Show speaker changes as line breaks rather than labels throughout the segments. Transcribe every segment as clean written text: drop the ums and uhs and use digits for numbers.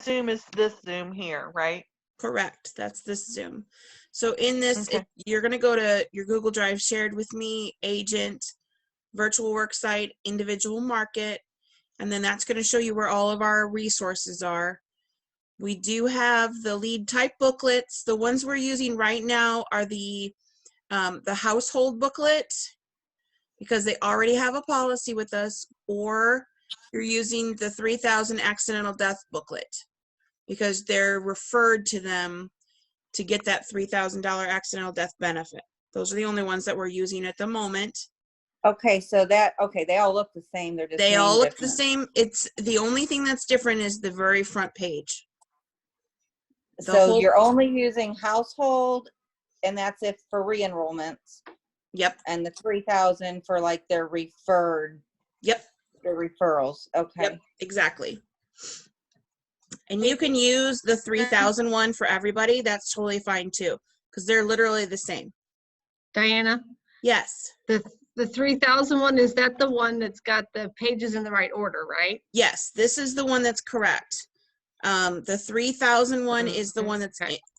Zoom is this Zoom here, right?
Correct. That's this Zoom. So in this,
Okay.
you're going to go to your Google Drive, shared with me, agent, virtual worksite, individual market, and then that's going to show you where all of our resources are. We do have the lead type booklets. The ones we're using right now are the household booklet, because they already have a policy with us, or you're using the 3,000 accidental death booklet because they're referred to them to get that $3,000 accidental death benefit. Those are the only ones that we're using at the moment.
Okay, so okay, they all look the same. They're just
They all
named
look the
different.
same. It's the only thing that's different is the very front page.
So you're only using household, and that's if for re-enrollments.
Yep.
And the 3,000 for like their referred.
Yep.
Their referrals. Okay.
Yep. Exactly. And you can use the 3,000 one for everybody. That's totally fine too, because they're literally the same.
Diana,
Yes.
the 3,000 one, is that the one that's got the pages in the right order, right?
Yes, this is the one that's correct. The 3,000 one is the one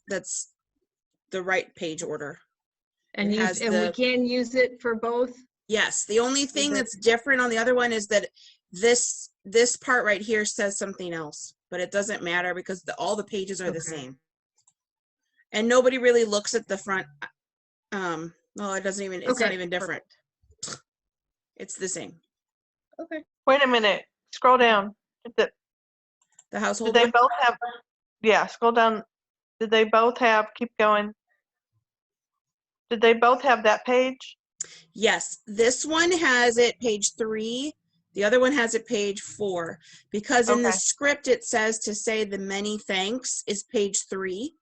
that's the right page order.
And
It has
we can use it for both?
Yes, the only thing that's different on the other one is that this part right here says something else, but it doesn't matter because all the pages are the same. And nobody really looks at the front. Well, it doesn't even, it's not even different. It's the same.
Okay.
Wait a minute. Scroll down.
The household.
Did they both have? Yeah, scroll down. Did they both have? Keep going. Did they both have that page?
Yes, this one has it page 3. The other one has it page 4. Because in the script it says to say the many thanks is page 3.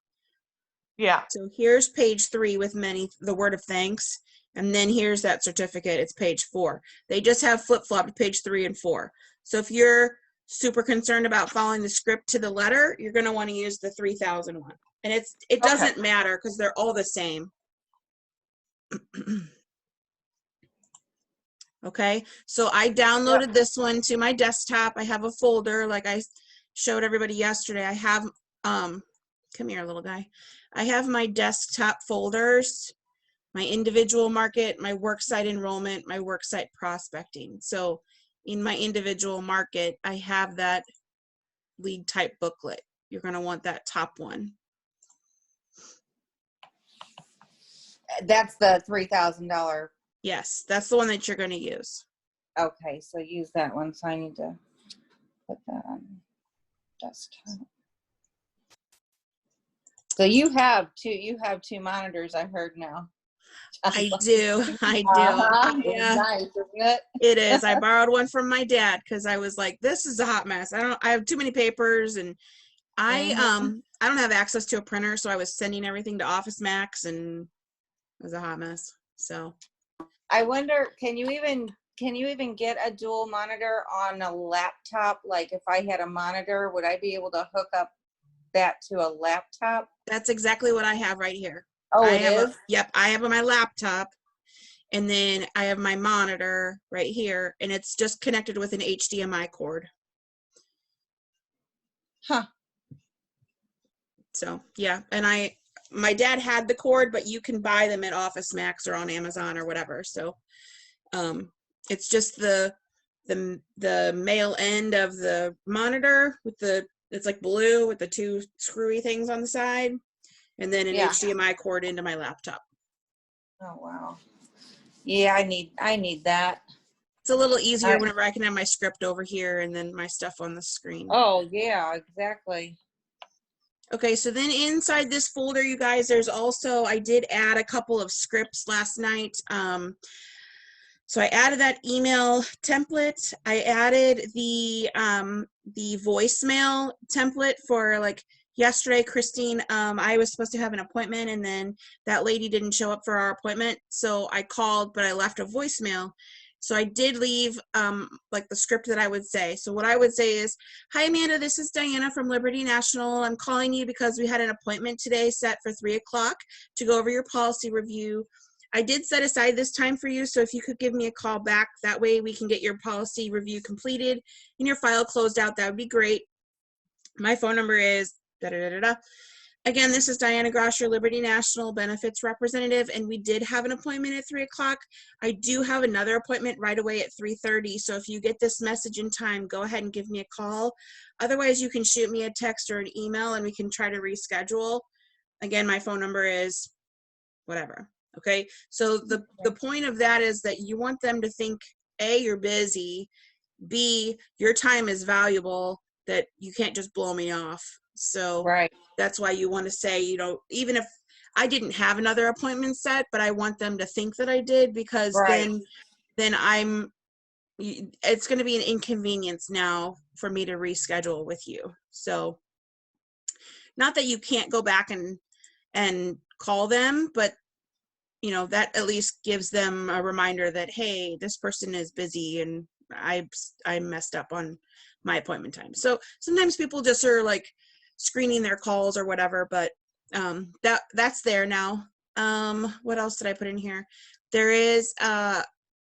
Yeah.
So here's page 3 with the word of thanks. And then here's that certificate. It's page 4. They just have flip-flopped page 3 and 4. So if you're super concerned about following the script to the letter, you're going to want to use the 3,000 one. And it doesn't matter because they're all the same. Okay, so I downloaded this one to my desktop. I have a folder like I showed everybody yesterday. I have, come here, little guy. I have my desktop folders, my individual market, my worksite enrollment, my worksite prospecting. So in my individual market, I have that lead type booklet. You're going to want that top one.
That's the $3,000.
Yes, that's the one that you're going to use.
Okay, so use that one. So I need to put that on desktop. So you have two monitors, I heard now.
I do. Yeah.
Nice, isn't it?
It is. I borrowed one from my dad because I was like, this is a hot mess. I have too many papers, and I don't have access to a printer, so I was sending everything to Office Max, and it was a hot mess. So
I wonder, can you even get a dual monitor on a laptop? Like if I had a monitor, would I be able to hook up that to a laptop?
That's exactly what I have right here.
Oh, it is?
Yep, I have my laptop, and then I have my monitor right here, and it's just connected with an HDMI cord.
Huh.
So yeah, and my dad had the cord, but you can buy them at Office Max or on Amazon or whatever. So it's just the male end of the monitor with it's like blue with the 2 screwy things on the side, and then an HDMI cord into my laptop.
Oh wow. Yeah, I need that.
It's a little easier whenever I can have my script over here and then my stuff on the screen.
Oh yeah, exactly.
Okay, so then inside this folder, you guys, there's also, I did add a couple of scripts last night. So I added that email template. I added the voicemail template for, like, yesterday, Christine, I was supposed to have an appointment, and then that lady didn't show up for our appointment. So I called, but I left a voicemail. So I did leave like the script that I would say. So what I would say is, hi, Amanda, this is Diana from Liberty National. I'm calling you because we had an appointment today set for 3 o'clock to go over your policy review. I did set aside this time for you, so if you could give me a call back, that way we can get your policy review completed and your file closed out, that would be great. My phone number is da da da da da. Again, this is Diana Grosher, Liberty National Benefits Representative, and we did have an appointment at 3 o'clock. I do have another appointment right away at 3:30, so if you get this message in time, go ahead and give me a call. Otherwise, you can shoot me a text or an email, and we can try to reschedule. Again, my phone number is whatever, okay? So the point of that is that you want them to think, A, you're busy, B, your time is valuable, that you can't just blow me off. So
Right.
that's why you want to say, you know, even if I didn't have another appointment set, but I want them to think that I did, because
Right.
then it's going to be an inconvenience now for me to reschedule with you. So not that you can't go back and call them, but you know, that at least gives them a reminder that, hey, this person is busy and I messed up on my appointment time. So sometimes people just are like screening their calls or whatever, but that's there now. What else did I put in here? There is, I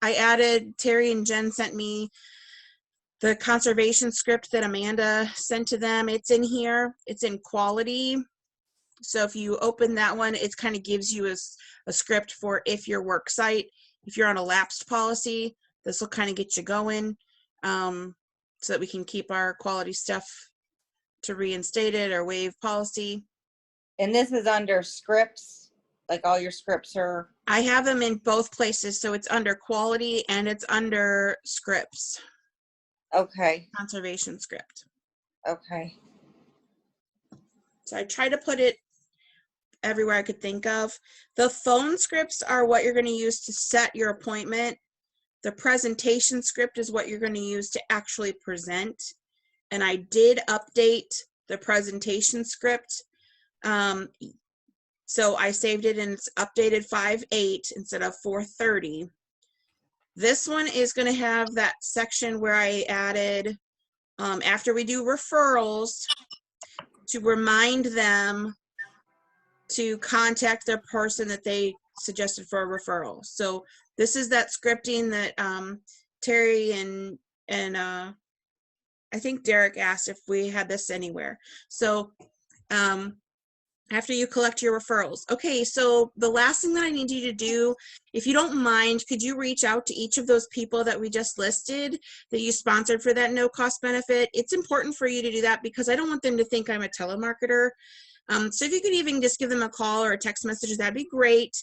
added, Terry and Jen sent me the conservation script that Amanda sent to them. It's in here. It's in quality. So if you open that one, it kind of gives you a script for if your work site, if you're on a lapsed policy, this will kind of get you going, so that we can keep our quality stuff to reinstate it or waive policy.
And this is under scripts, like all your scripts are,
I have them in both places, so it's under quality and it's under scripts,
okay,
conservation script.
okay.
So I try to put it everywhere I could think of. The phone scripts are what you're going to use to set your appointment. The presentation script is what you're going to use to actually present. And I did update the presentation script. So I saved it and it's updated 5/8 instead of 4/30. This one is going to have that section where I added, after we do referrals, to remind them to contact the person that they suggested for a referral. So this is that scripting that Terry and I think Derek asked if we had this anywhere. So after you collect your referrals. Okay, so the last thing that I need you to do, if you don't mind, could you reach out to each of those people that we just listed that you sponsored for that no cost benefit? It's important for you to do that because I don't want them to think I'm a telemarketer. So if you could even just give them a call or a text message, that'd be great.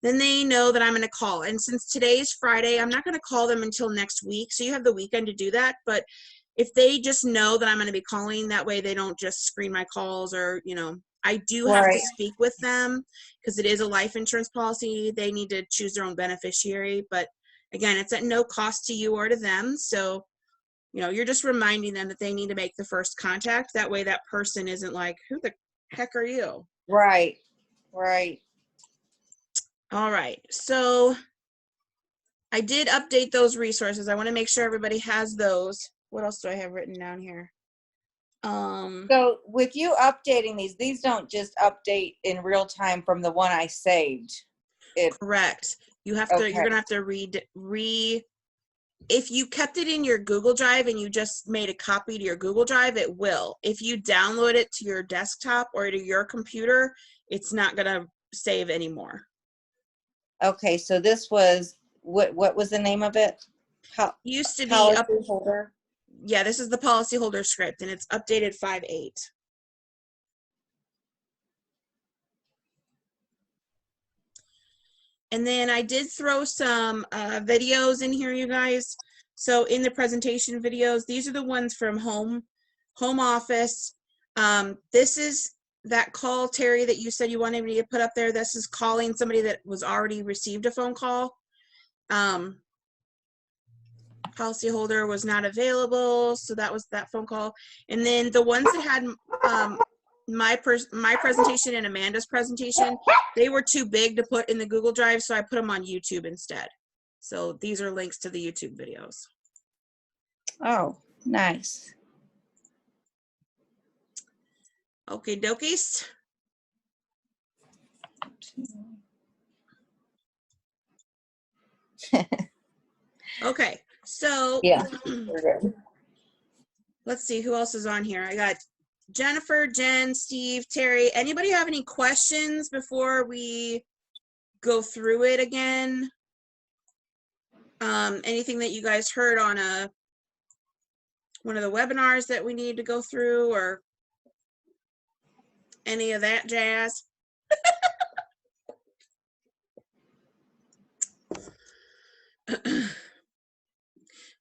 Then they know that I'm going to call. And since today is Friday, I'm not going to call them until next week. So you have the weekend to do that. But if they just know that I'm going to be calling, that way they don't just screen my calls or, you know, I do have to
Right.
speak with them because it is a life insurance policy. They need to choose their own beneficiary. But again, it's at no cost to you or to them. So, you know, you're just reminding them that they need to make the first contact. That way that person isn't like, who the heck are you?
Right, right.
All right. So I did update those resources. I want to make sure everybody has those. What else do I have written down here?
So with you updating these don't just update in real time from the one I saved.
Correct. You have to,
Okay.
you're going to have to if you kept it in your Google Drive and you just made a copy to your Google Drive, it will. If you download it to your desktop or to your computer, it's not going to save anymore.
Okay, so this was, what was the name of it?
Used to be
Policy holder?
yeah, this is the policyholder script and it's updated 5/8. And then I did throw some videos in here, you guys. So in the presentation videos, these are the ones from home office. This is that call, Terry, that you said you wanted me to put up there. This is calling somebody that was already received a phone call. Policyholder was not available, so that was that phone call. And then the ones that had my presentation and Amanda's presentation, they were too big to put in the Google Drive, so I put them on YouTube instead. So these are links to the YouTube videos.
Oh, nice.
Okay, dokies. Okay, so
Yeah. We're good.
let's see who else is on here. I got Jennifer, Jen, Steve, Terry, anybody have any questions before we go through it again? Anything that you guys heard on one of the webinars that we need to go through, or any of that jazz?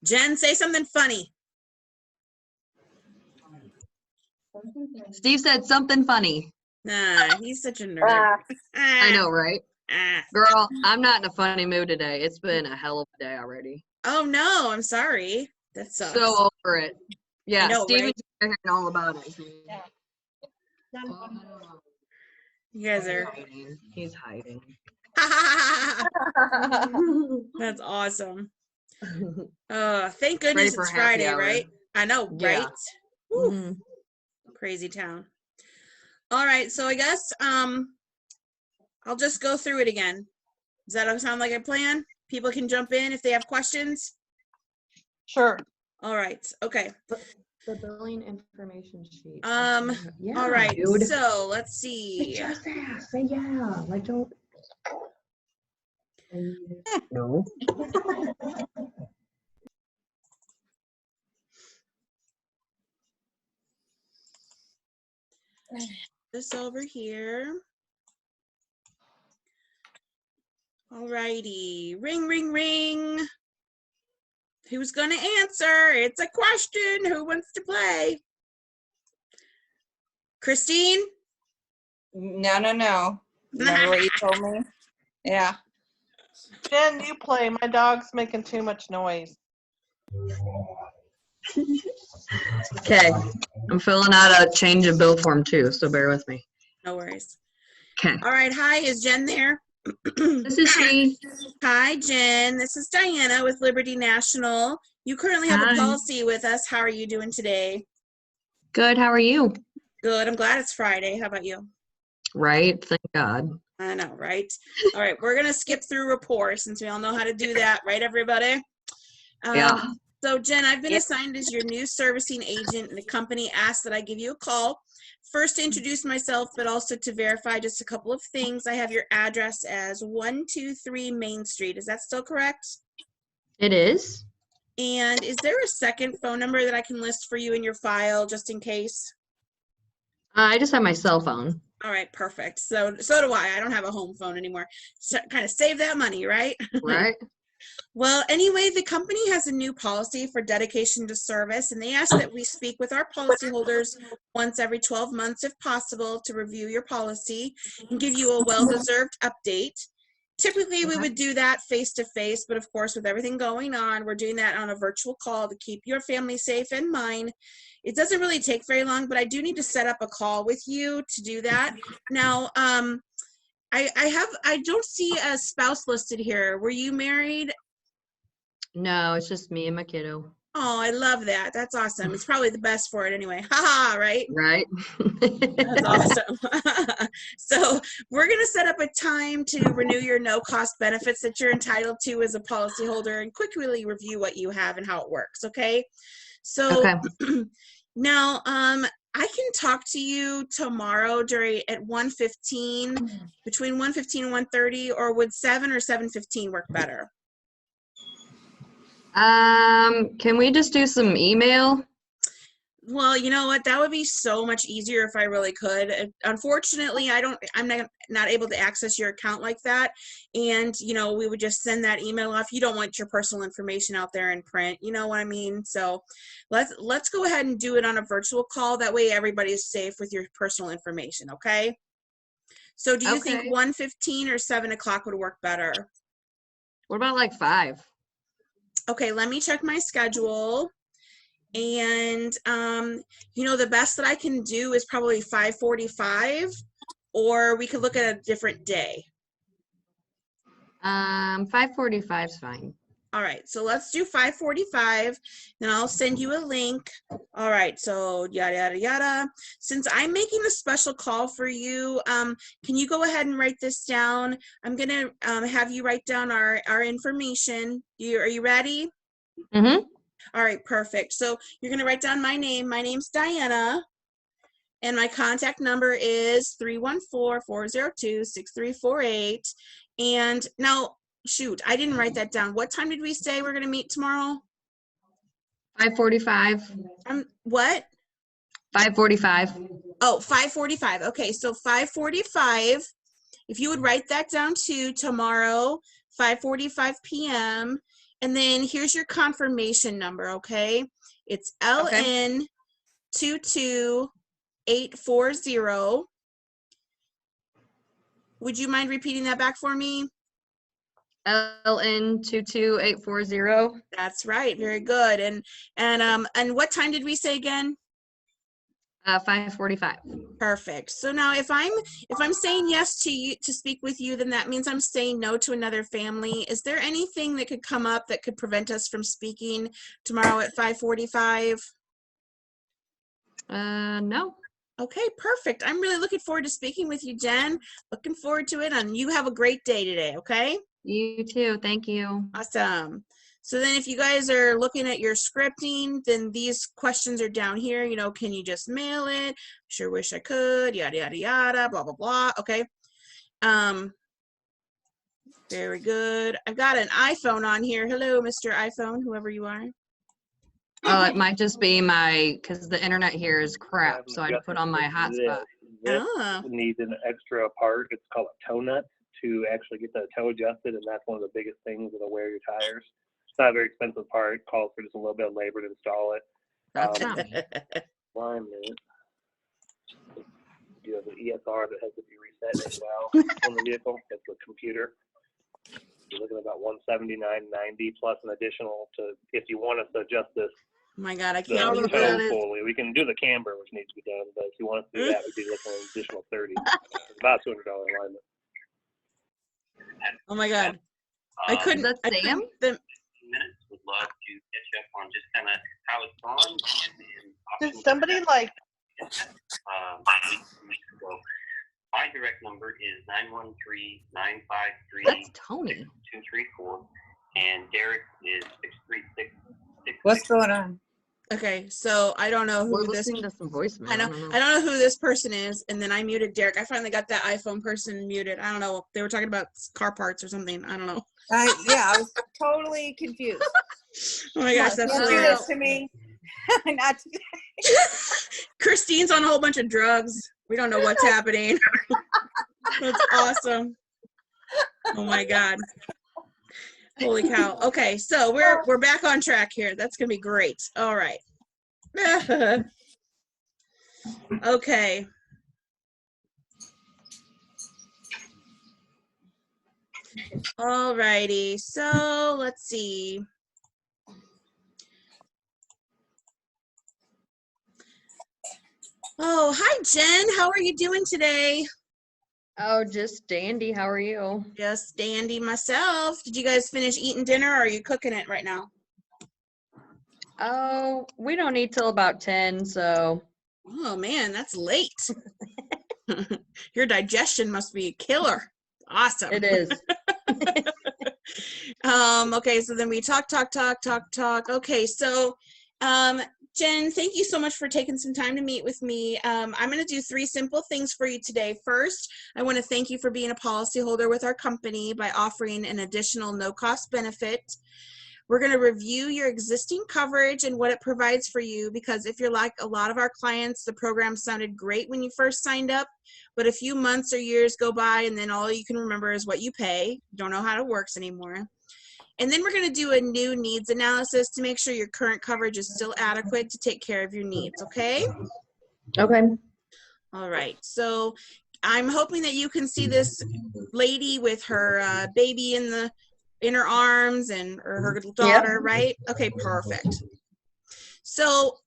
Jen, say something funny.
Steve said something funny.
Nah, he's such a nerd.
I know, right?
Ah.
Girl, I'm not in a funny mood today. It's been a hell of a day already.
Oh no, I'm sorry. That sucks.
So over it. Yeah,
know,
Steven's
right?
hearing all about it.
You guys are.
Hiding. He's hiding.
That's awesome. Thank
Ready
goodness
for
it's
happy
Friday,
hour.
right? I know,
Yeah.
right? Woo.
Mhm.
Crazy town. All right, so I guess I'll just go through it again. Does that sound like a plan? People can jump in if they have questions.
Sure.
All right. Okay.
The billing information sheet.
All right.
Dude.
So let's see.
Just ask. Say yeah. Like don't. No.
This over here. All righty. Ring, ring, ring. Who's gonna answer? It's a question. Who wants to play? Christine?
No. Remember what you told me? Yeah.
Jen, you play. My dog's making too much noise.
Okay. I'm filling out a change of bill form too, so bear with me.
No worries.
Okay.
All right. Hi, is Jen there?
This is she.
Hi, Jen. This is Diana with Liberty National. You currently have
Hi.
a policy with us. How are you doing today?
Good. How are you?
Good. I'm glad it's Friday. How about you?
Right. Thank God.
I know, right? All right. We're going to skip through rapport since we all know how to do that, right, everybody?
Yeah.
So, Jen, I've been
Yep.
assigned as your new servicing agent, and the company asked that I give you a call. First, to introduce myself, but also to verify just a couple of things. I have your address as 123 Main Street. Is that still correct?
It is.
And is there a second phone number that I can list for you in your file just in case?
I just have my cell phone.
All right, perfect. So do I. I don't have a home phone anymore. So kind of save that money, right?
Right.
Well, anyway, the company has a new policy for dedication to service, and they ask that we speak with our policyholders once every 12 months, if possible, to review your policy and give you a well-deserved update. Typically, we would do that face-to-face, but of course, with everything going on, we're doing that on a virtual call to keep your family safe and mine. It doesn't really take very long, but I do need to set up a call with you to do that. Now, I don't see a spouse listed here. Were you married?
No, it's just me and my kiddo.
Oh, I love that. That's awesome. It's probably the best for it anyway. Haha, right?
Right.
That's awesome. So we're going to set up a time to renew your no-cost benefits that you're entitled to as a policyholder and quickly review what you have and how it works, okay? So
Okay.
now I can talk to you tomorrow at 1:15, between 1:15 and 1:30, or would 7 or 7:15 work better?
Can we just do some email?
Well, you know what? That would be so much easier if I really could. Unfortunately, I'm not able to access your account like that. And, we would just send that email off. You don't want your personal information out there in print. You know what I mean? So let's go ahead and do it on a virtual call. That way everybody is safe with your personal information. Okay. So do you think
Okay.
1:15 or 7 o'clock would work better?
What about like 5?
Okay. Let me check my schedule. And, the best that I can do is probably 5:45, or we could look at a different day.
5:45 is fine.
All right, so let's do 5:45, then I'll send you a link. All right, so yada, yada, yada. Since I'm making a special call for you, can you go ahead and write this down? I'm going to have you write down our information. Are you ready?
Mm-hmm.
All right, perfect. So you're going to write down my name. My name's Diana. And my contact number is 314-402-6348. And now, shoot, I didn't write that down. What time did we say we're going to meet tomorrow?
5:45.
What?
5:45.
Oh, 5:45. Okay, so 5:45. If you would write that down too, tomorrow, 5:45 p.m. And then here's your confirmation number, okay? It's LN 22840. Would you mind repeating that back for me?
LN 22840.
That's right. Very good. And what time did we say again?
5:45.
Perfect. So now if I'm saying yes to you to speak with you, then that means I'm saying no to another family. Is there anything that could come up that could prevent us from speaking tomorrow at 5:45?
No.
Okay, perfect. I'm really looking forward to speaking with you, Jen. Looking forward to it, and you have a great day today, okay?
You too. Thank you.
Awesome. So then if you guys are looking at your scripting, then these questions are down here. You know, can you just mail it? Sure wish I could, yada, yada, yada, blah, blah, blah. Okay. Very good. I've got an iPhone on here. Hello, Mr. iPhone, whoever you are.
Oh, it might just be because the internet here is crap, so I put on my hotspot.
This
Oh.
needs an extra part. It's called a toe nut to actually get the toe adjusted, and that's one of the biggest things that'll wear your tires. It's not a very expensive part. Calls for just a little bit of labor to install it. Alignment. You have the ESR that has to be reset as well on the vehicle. It's a computer. You're looking at about $179.90 plus an additional to if you want us to adjust this.
Oh my God, I
The
can't believe that
toe
is.
fully. We can do the camber, which needs to be done, but if you want us to do that, we'd be looking at an additional $30. It's about $200 alignment.
Oh my God. I
Is
couldn't.
that
I
Sam?
couldn't-
Minutes. Would love to catch up on just kind of how it's gone and
Did
options
somebody
that,
like,
weeks ago. My direct number is 913-953-6234,
That's Tony.
and Derek is 636.
What's going on?
Okay, so I don't know
We're
who this.
listening to some voicemail.
I don't know who this person is, and then I muted Derek. I finally got that iPhone person muted. I don't know. They were talking about car parts or something. I don't know.
Yeah, I was totally confused.
Oh my gosh, that's
Don't do
hilarious.
this to me. Not today.
Christine's on a whole bunch of drugs. We don't know what's happening. That's awesome. Oh my God. Holy cow. Okay, so we're back on track here. That's gonna be great. All right. Okay. All righty. So let's see. Oh, hi Jen. How are you doing today?
Oh, just dandy. How are you?
Just dandy myself. Did you guys finish eating dinner, or are you cooking it right now?
Oh, we don't eat till about 10, so.
Oh man, that's late. Your digestion must be killer. Awesome.
It is.
Okay, so then we talk. Okay, so Jen, thank you so much for taking some time to meet with me. I'm going to do 3 simple things for you today. First, I want to thank you for being a policyholder with our company by offering an additional no-cost benefit. We're going to review your existing coverage and what it provides for you, because if you're like a lot of our clients, the program sounded great when you first signed up, but a few months or years go by and then all you can remember is what you pay. You don't know how it works anymore. And then we're going to do a new needs analysis to make sure your current coverage is still adequate to take care of your needs, okay?
Okay.
All right, so I'm hoping that you can see this lady with her baby in her arms and or her daughter, right? Okay, perfect. So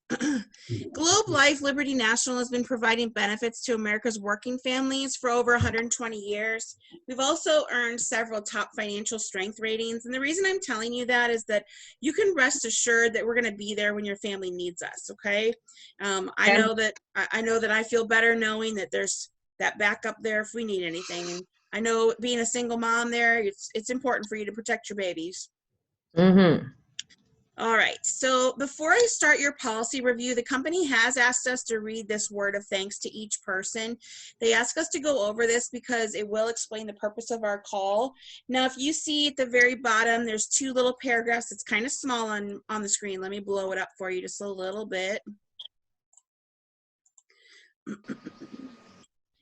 Globe Life Liberty National has been providing benefits to America's working families for over 120 years. We've also earned several top financial strength ratings. And the reason I'm telling you that is that you can rest assured that we're going to be there when your family needs us, okay? I know that I feel better knowing that there's that backup there if we need anything. And I know being a single mom there, it's important for you to protect your babies.
Mm-hmm.
All right, so before I start your policy review, the company has asked us to read this word of thanks to each person. They ask us to go over this because it will explain the purpose of our call. Now, if you see at the very bottom, there's 2 little paragraphs. It's kind of small on the screen. Let me blow it up for you just a little bit.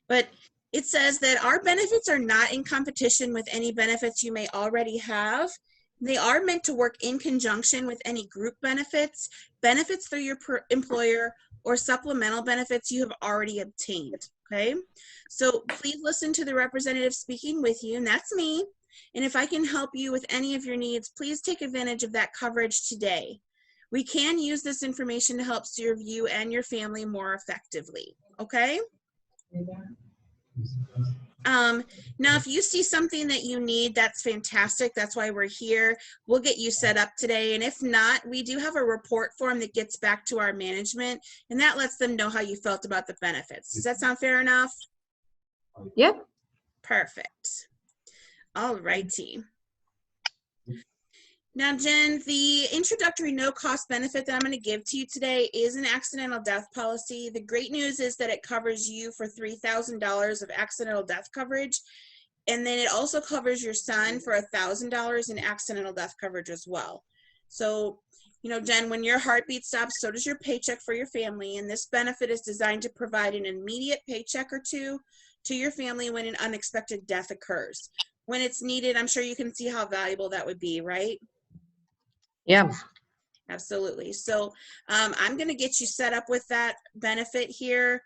But it says that our benefits are not in competition with any benefits you may already have. They are meant to work in conjunction with any group benefits, benefits through your employer, or supplemental benefits you have already obtained, okay? So please listen to the representative speaking with you, and that's me. And if I can help you with any of your needs, please take advantage of that coverage today. We can use this information to help serve you and your family more effectively, okay? Now, if you see something that you need, that's fantastic. That's why we're here. We'll get you set up today. And if not, we do have a report form that gets back to our management, and that lets them know how you felt about the benefits. Does that sound fair enough?
Yep.
Perfect. All righty. Now, Jen, the introductory no-cost benefit that I'm going to give to you today is an accidental death policy. The great news is that it covers you for $3,000 of accidental death coverage, and then it also covers your son for $1,000 in accidental death coverage as well. So, you know, Jen, when your heartbeat stops, so does your paycheck for your family, and this benefit is designed to provide an immediate paycheck or two to your family when an unexpected death occurs. When it's needed, I'm sure you can see how valuable that would be, right?
Yeah.
Absolutely. So I'm going to get you set up with that benefit here.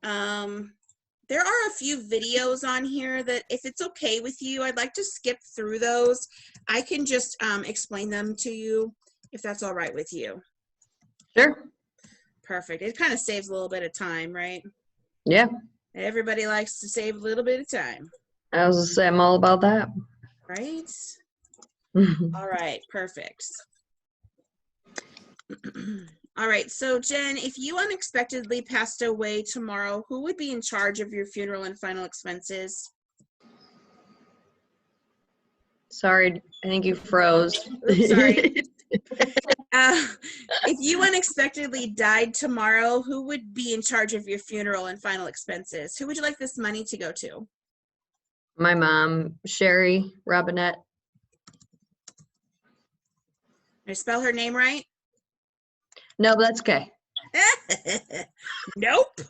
There are a few videos on here that, if it's okay with you, I'd like to skip through those. I can just explain them to you if that's all right with you.
Sure.
Perfect. It kind of saves a little bit of time, right?
Yeah.
Everybody likes to save a little bit of time.
I was gonna say I'm all about that.
Right? All right, perfect. All right, so Jen, if you unexpectedly passed away tomorrow, who would be in charge of your funeral and final expenses?
Sorry, I think you froze.
Oops, sorry. If you unexpectedly died tomorrow, who would be in charge of your funeral and final expenses? Who would you like this money to go to?
My mom, Sherry Robinette.
Did I spell her name right?
No, but that's okay.
Nope.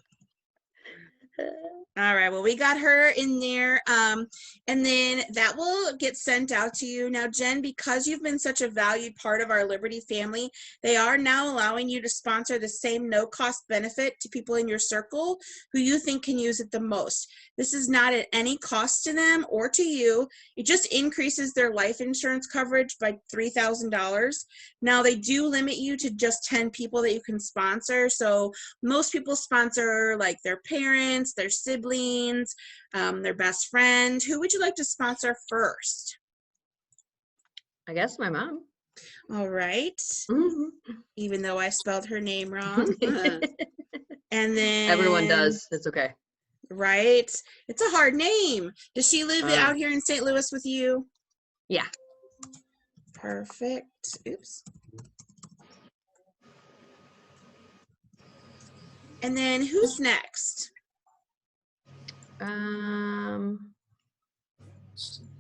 All right, well, we got her in there, and then that will get sent out to you. Now, Jen, because you've been such a valued part of our Liberty family, they are now allowing you to sponsor the same no-cost benefit to people in your circle who you think can use it the most. This is not at any cost to them or to you. It just increases their life insurance coverage by $3,000. Now, they do limit you to just 10 people that you can sponsor, so most people sponsor like their parents, their siblings, their best friend. Who would you like to sponsor first?
I guess my mom.
All right.
Mhm.
Even though I spelled her name wrong. And then
Everyone does. It's okay.
Right. It's a hard name. Does she live out here in St. Louis with you?
Yeah.
Perfect. Oops. And then who's next?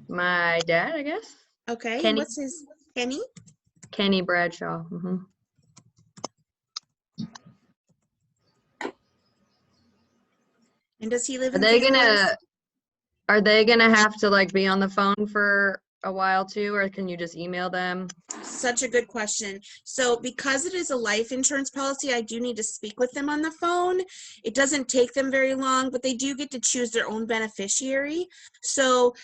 My dad, I guess.
Okay.
Kenny.
What's his? Kenny?
Kenny Bradshaw. Mm-hmm.
And does he live
Are
in
they
St. Louis?
gonna have to like be on the phone for a while too, or can you just email them?
Such a good question. So because it is a life insurance policy, I do need to speak with them on the phone. It doesn't take them very long, but they do get to choose their own beneficiary. So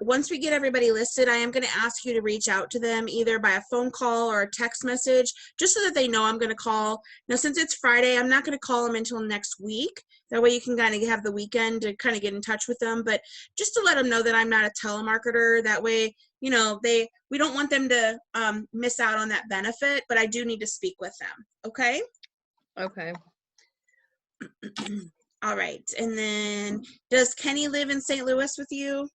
once we get everybody listed, I am going to ask you to reach out to them either by a phone call or a text message, just so that they know I'm going to call. Now, since it's Friday, I'm not going to call them until next week. That way you can kind of have the weekend to kind of get in touch with them. But just to let them know that I'm not a telemarketer, that way, you know, we don't want them to miss out on that benefit, but I do need to speak with them. Okay.
Okay.
All right. And then does Kenny live in St. Louis with you?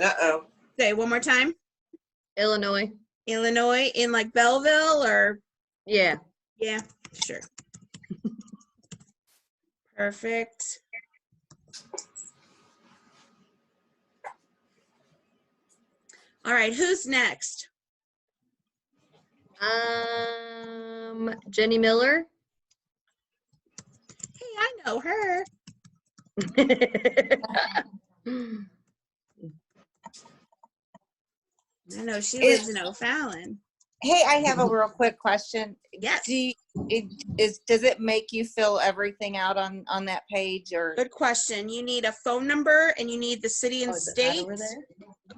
Uh-oh.
Say one more time.
Illinois.
Illinois, in like Belleville or?
Yeah.
Yeah, sure. Perfect. All right, who's next?
Jenny Miller.
Hey, I know her. I know she lives in O'Fallon.
Hey, I have a real quick question.
Yes.
Does it make you fill everything out on that page, or?
Good question. You need a phone number and you need the city and
Oh, is it not
state,
over there?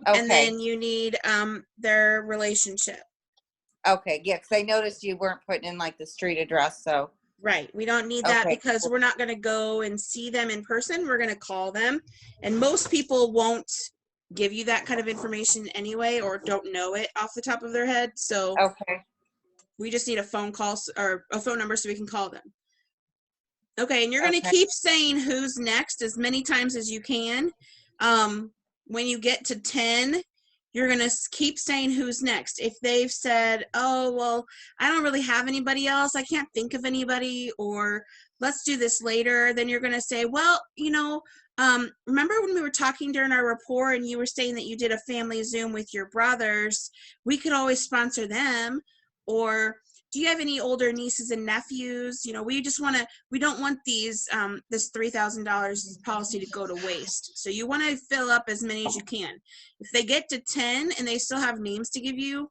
and
Okay,
then you need their relationship.
okay, yeah, because I noticed you weren't putting in like the street address, so.
Right. We don't need that
Okay,
because
cool.
we're not going to go and see them in person. We're going to call them. And most people won't give you that kind of information anyway, or don't know it off the top of their head. So
Okay,
we just need a phone call or a phone number so we can call them. Okay. And you're going to
Okay.
keep saying who's next as many times as you can. When you get to 10, you're going to keep saying who's next. If they've said, oh, well, I don't really have anybody else, I can't think of anybody, or let's do this later, then you're going to say, well, remember when we were talking during our rapport and you were saying that you did a family Zoom with your brothers, we could always sponsor them. Or do you have any older nieces and nephews? We don't want this $3,000 policy to go to waste. So you want to fill up as many as you can. If they get to 10 and they still have names to give you,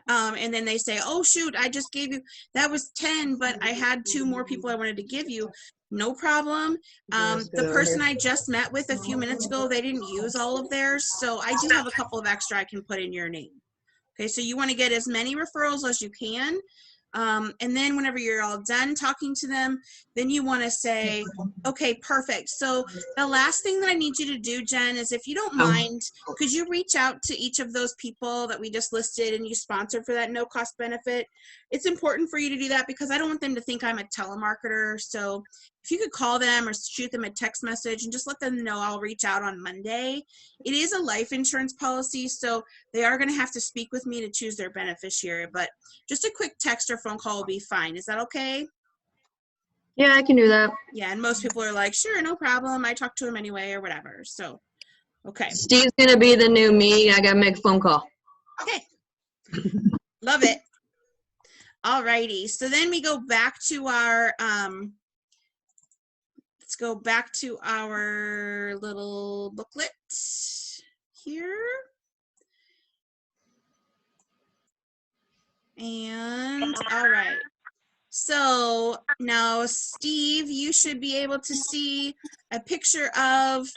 and then they say, oh shoot, I just gave you, that was 10, but I had 2 more people I wanted to give you. No problem. The person I just met with a few minutes ago, they didn't use all of theirs. So I do have a couple of extra I can put in your name. Okay, so you want to get as many referrals as you can. And then whenever you're all done talking to them, then you want to say, okay, perfect. So the last thing that I need you to do, Jen, is if you don't mind, could you reach out to each of those people that we just listed and you sponsored for that no cost benefit? It's important for you to do that because I don't want them to think I'm a telemarketer. So if you could call them or shoot them a text message and just let them know I'll reach out on Monday. It is a life insurance policy, so they are going to have to speak with me to choose their beneficiary, but just a quick text or phone call will be fine. Is that okay?
Yeah, I can do that.
Yeah, and most people are like, sure, no problem. I talked to him anyway or whatever. So, okay.
Steve's gonna be the new me. I gotta make a phone call.
Okay. Love it. All righty. So then we go back to our, let's go back to our little booklet here. And all right. So now, Steve, you should be able to see a picture of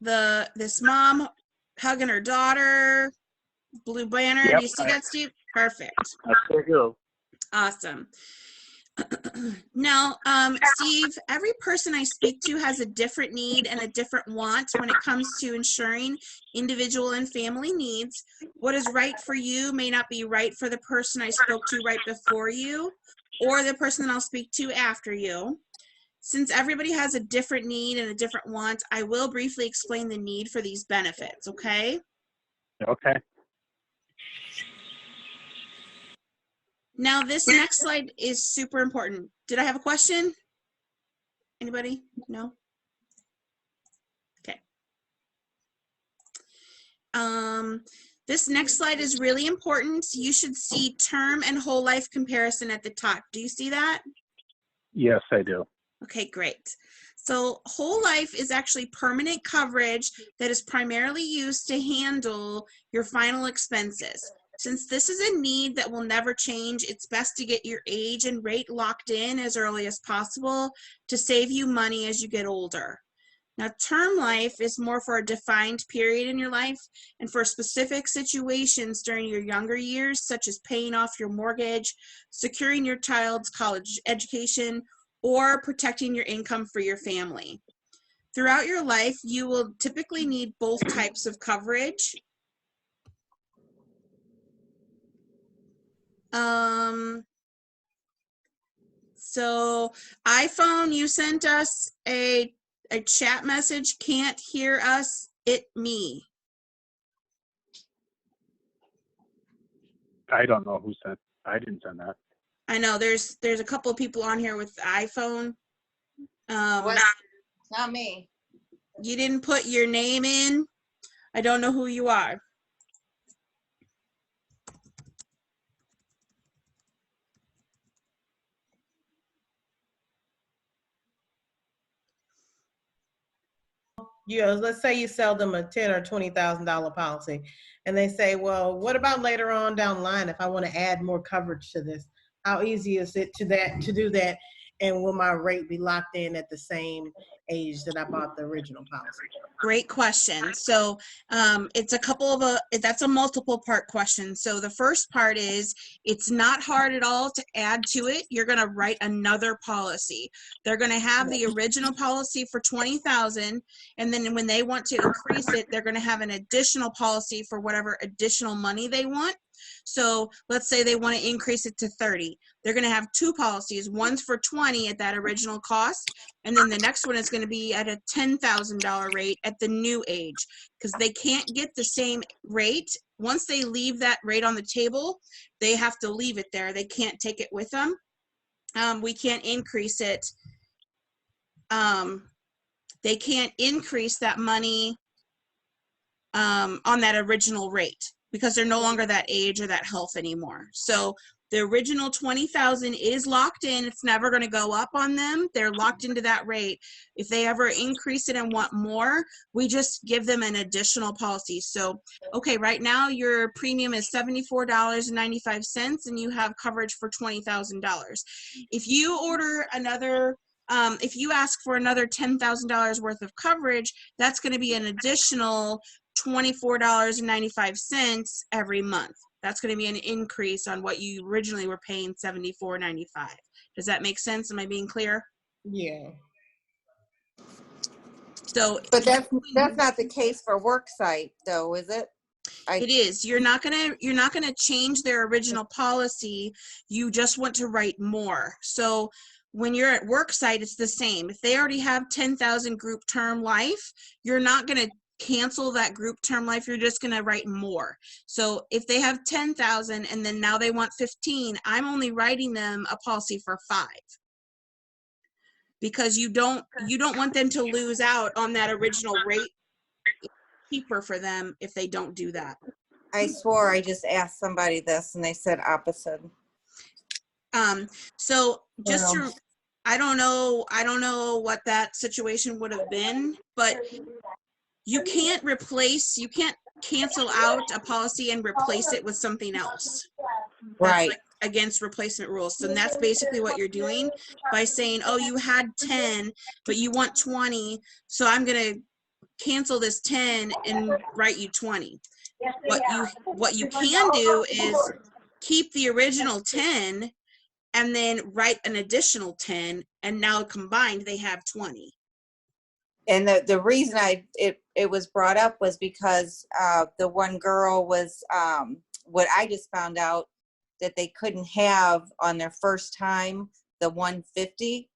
this mom hugging her daughter, blue banner.
Yep,
Do you see that, Steve? Perfect.
There you go.
Awesome. Now, Steve, every person I speak to has a different need and a different want when it comes to ensuring individual and family needs. What is right for you may not be right for the person I spoke to right before you or the person that I'll speak to after you. Since everybody has a different need and a different want, I will briefly explain the need for these benefits, okay?
Okay.
Now, this next slide is super important. Did I have a question? Anybody? No? Okay. This next slide is really important. You should see term and whole life comparison at the top. Do you see that?
Yes, I do.
Okay, great. So whole life is actually permanent coverage that is primarily used to handle your final expenses. Since this is a need that will never change, it's best to get your age and rate locked in as early as possible to save you money as you get older. Now, term life is more for a defined period in your life and for specific situations during your younger years, such as paying off your mortgage, securing your child's college education, or protecting your income for your family. Throughout your life, you will typically need both types of coverage. So iPhone, you sent us a chat message, can't hear us it me.
I don't know who sent, I didn't send that.
I know there's a couple of people on here with iPhone.
What? Not me.
You didn't put your name in. I don't know who you are.
Yeah, let's say you sell them a $10,000 or $20,000 policy, and they say, well, what about later on down the line if I want to add more coverage to this? How easy is it to do that? And will my rate be locked in at the same age that I bought the original policy?
Great question. So it's a couple of that's a multiple part question. So the first part is it's not hard at all to add to it. You're going to write another policy. They're going to have the original policy for 20,000, and then when they want to increase it, they're going to have an additional policy for whatever additional money they want. So let's say they want to increase it to 30. They're going to have two policies. One's for 20 at that original cost, and then the next one is going to be at a $10,000 rate at the new age, because they can't get the same rate. Once they leave that rate on the table, they have to leave it there. They can't take it with them. We can't increase it. They can't increase that money on that original rate, because they're no longer that age or that health anymore. So the original 20,000 is locked in. It's never going to go up on them. They're locked into that rate. If they ever increase it and want more, we just give them an additional policy. So, okay, right now your premium is $74.95 and you have coverage for $20,000. If you order another, if you ask for another $10,000 worth of coverage, that's going to be an additional $24.95 every month. That's going to be an increase on what you originally were paying, $74.95. Does that make sense? Am I being clear?
Yeah.
So,
But that's not the case for worksite, though, is it?
it is. You're not gonna change their original policy. You just want to write more. So when you're at worksite, it's the same. If they already have 10,000 group term life, you're not gonna cancel that group term life. You're just going to write more. So if they have 10,000 and then now they want 15, I'm only writing them a policy for 5, because you don't want them to lose out on that original rate. It's cheaper for them if they don't do that.
I swore I just asked somebody this and they said opposite.
So just to, I don't know what that situation would have been, but you can't cancel out a policy and replace it with something else.
Right.
That's like against replacement rules. So that's basically what you're doing by saying, oh, you had 10, but you want 20. So I'm going to cancel this 10 and write you 20. What you can do is keep the original 10 and then write an additional 10, and now combined they have 20.
And the reason it was brought up was because the one girl was what I just found out, that they couldn't have on their first time the 150.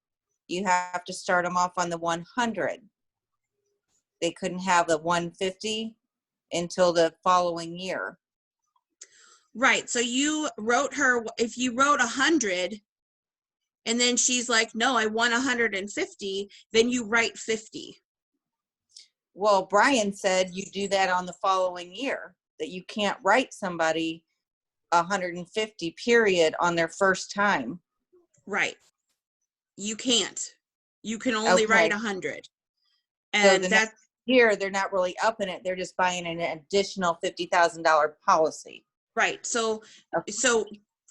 You have to start them off on the 100. They couldn't have the 150 until the following year.
Right. So you wrote her, if you wrote 100 and then she's like, no, I want 150, then you write 50.
Well, Brian said you do that on the following year, that you can't write somebody 150 period on their first time.
Right. You can't. You can only write 100. And
so
that's
here, they're not really upping it. They're just buying an additional $50,000 policy.
right. So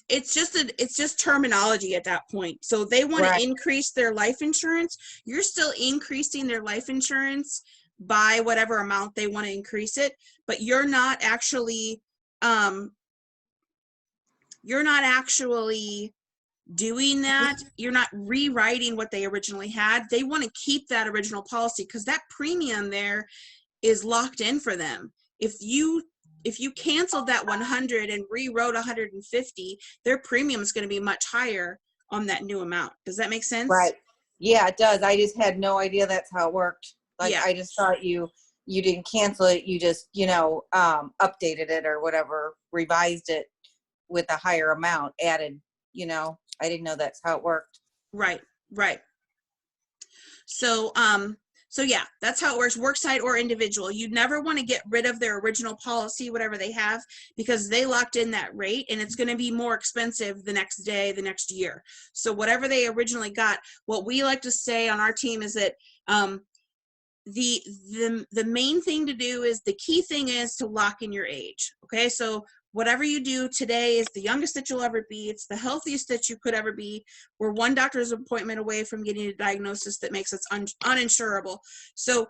it's just terminology at that point. So they want to increase their life insurance. You're still increasing their life insurance by whatever amount they want to increase it, but you're not actually doing that. You're not rewriting what they originally had. They want to keep that original policy because that premium there is locked in for them. If you canceled that 100 and rewrote 150, their premium is going to be much higher on that new amount. Does that make sense?
Right. Yeah, it does. I just had no idea that's how it worked. Like,
yeah.
I just thought you you didn't cancel it, you just, updated it or whatever, revised it with a higher amount added, I didn't know that's how it worked.
Right, right. So, so yeah, that's how it works, worksite or individual. You never want to get rid of their original policy, whatever they have, because they locked in that rate and it's going to be more expensive the next day, the next year. So whatever they originally got, what we like to say on our team is that the main thing to do is, the key thing is to lock in your age. Okay, so whatever you do today is the youngest that you'll ever be. It's the healthiest that you could ever be. We're one doctor's appointment away from getting a diagnosis that makes us uninsurable. So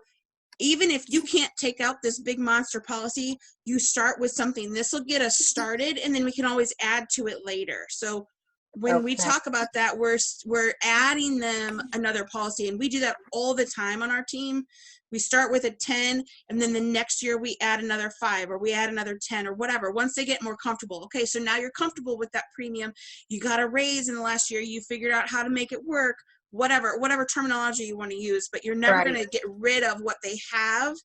even if you can't take out this big monster policy, you start with something. This will get us started, and then we can always add to it later. So when we
Okay.
talk about that, we're adding them another policy, and we do that all the time on our team. We start with a 10, and then the next year we add another 5, or we add another 10, or whatever, once they get more comfortable. Okay, so now you're comfortable with that premium. You got a raise in the last year. You figured out how to make it work, whatever terminology you want to use, but you're never
Right.
going to get rid of what they have,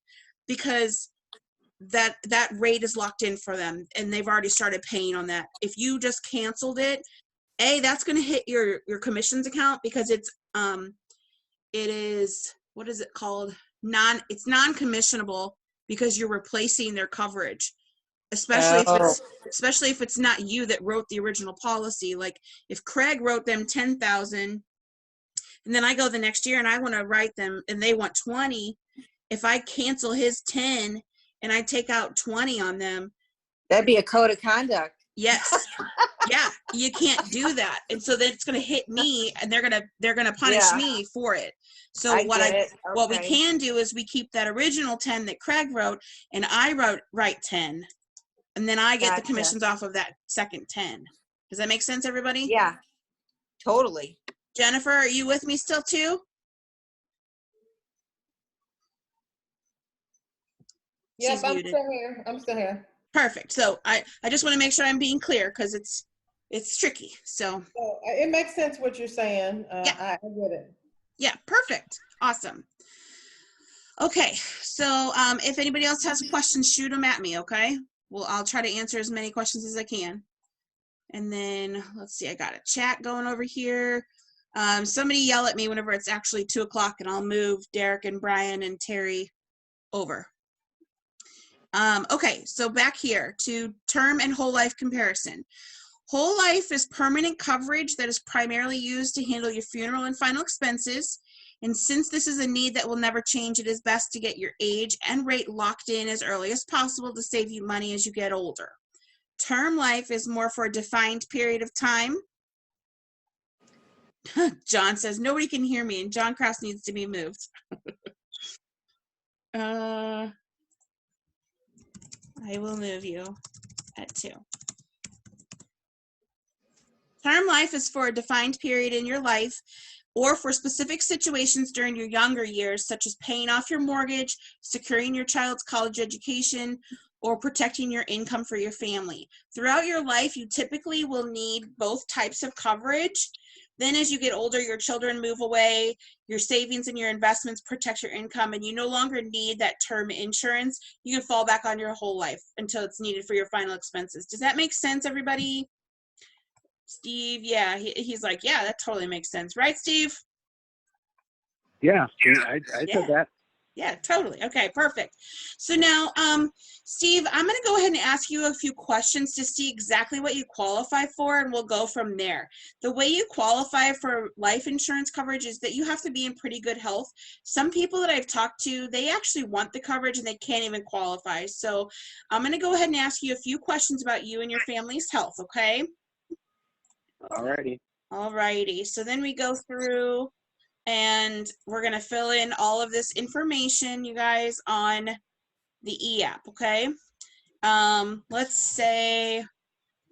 because that rate is locked in for them, and they've already started paying on that. If you just canceled it, that's going to hit your commissions account, because it is, what is it called? It's non-commissionable, because you're replacing their coverage, especially if it's not you that wrote the original policy. Like if Craig wrote them 10,000, and then I go the next year and I want to write them and they want 20, if I cancel his 10 and I take out 20 on them,
That'd be a code of conduct.
yes. Yeah, you can't do that. And so then it's going to hit me, and they're going to punish
Yeah.
me for it. So
I get it.
what we
Okay.
can do is we keep that original 10 that Craig wrote, and I write 10, and then I get the
Gotcha.
commissions off of that second 10. Does that make sense, everybody?
Yeah, totally.
Jennifer, are you with me still too?
Yep,
She's
I'm
muted.
still here. I'm still here.
Perfect. So I just want to make sure I'm being clear, because it's tricky. So
So it makes sense what you're saying.
Yeah.
I get it.
yeah, perfect. Awesome. Okay, so if anybody else has questions, shoot them at me, okay? Well, I'll try to answer as many questions as I can. And then, let's see, I got a chat going over here. Somebody yell at me whenever it's actually 2 o'clock, and I'll move Derek and Brian and Terry over. Okay, so back here to term and whole life comparison. Whole life is permanent coverage that is primarily used to handle your funeral and final expenses. And since this is a need that will never change, it is best to get your age and rate locked in as early as possible to save you money as you get older. Term life is more for a defined period of time. John says, nobody can hear me, and John Cross needs to be moved. I will move you at 2. Term life is for a defined period in your life, or for specific situations during your younger years, such as paying off your mortgage, securing your child's college education, or protecting your income for your family. Throughout your life, you typically will need both types of coverage. Then as you get older, your children move away, your savings and your investments protect your income, and you no longer need that term insurance. You can fall back on your whole life until it's needed for your final expenses. Does that make sense, everybody? Steve, yeah, he's like, yeah, that totally makes sense. Right, Steve?
Yeah, I said that.
Yeah, totally. Okay, perfect. So now, Steve, I'm going to go ahead and ask you a few questions to see exactly what you qualify for, and we'll go from there. The way you qualify for life insurance coverage is that you have to be in pretty good health. Some people that I've talked to, they actually want the coverage and they can't even qualify. So I'm going to go ahead and ask you a few questions about you and your family's health, okay?
Alrighty.
Alrighty. So then we go through, and we're going to fill in all of this information, you guys, on the e-app, okay? Let's say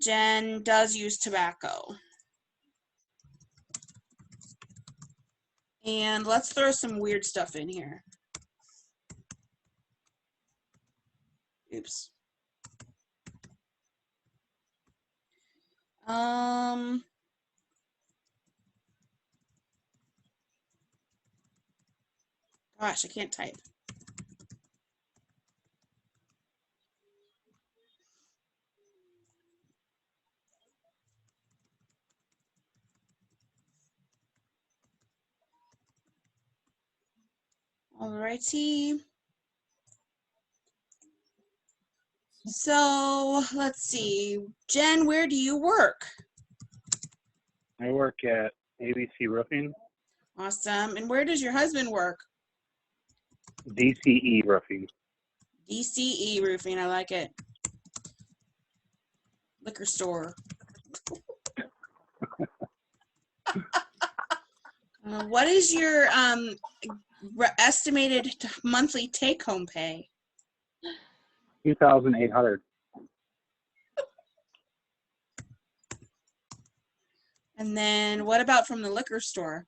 Jen does use tobacco. And let's throw some weird stuff in here. Oops. Gosh, I can't type. All righty. So let's see. Jen, where do you work?
I work at ABC Roofing,
Awesome. And where does your husband work?
DCE Roofing.
DCE Roofing. I like it. Liquor store. What is your estimated monthly take-home pay?
2,800.
And then what about from the liquor store?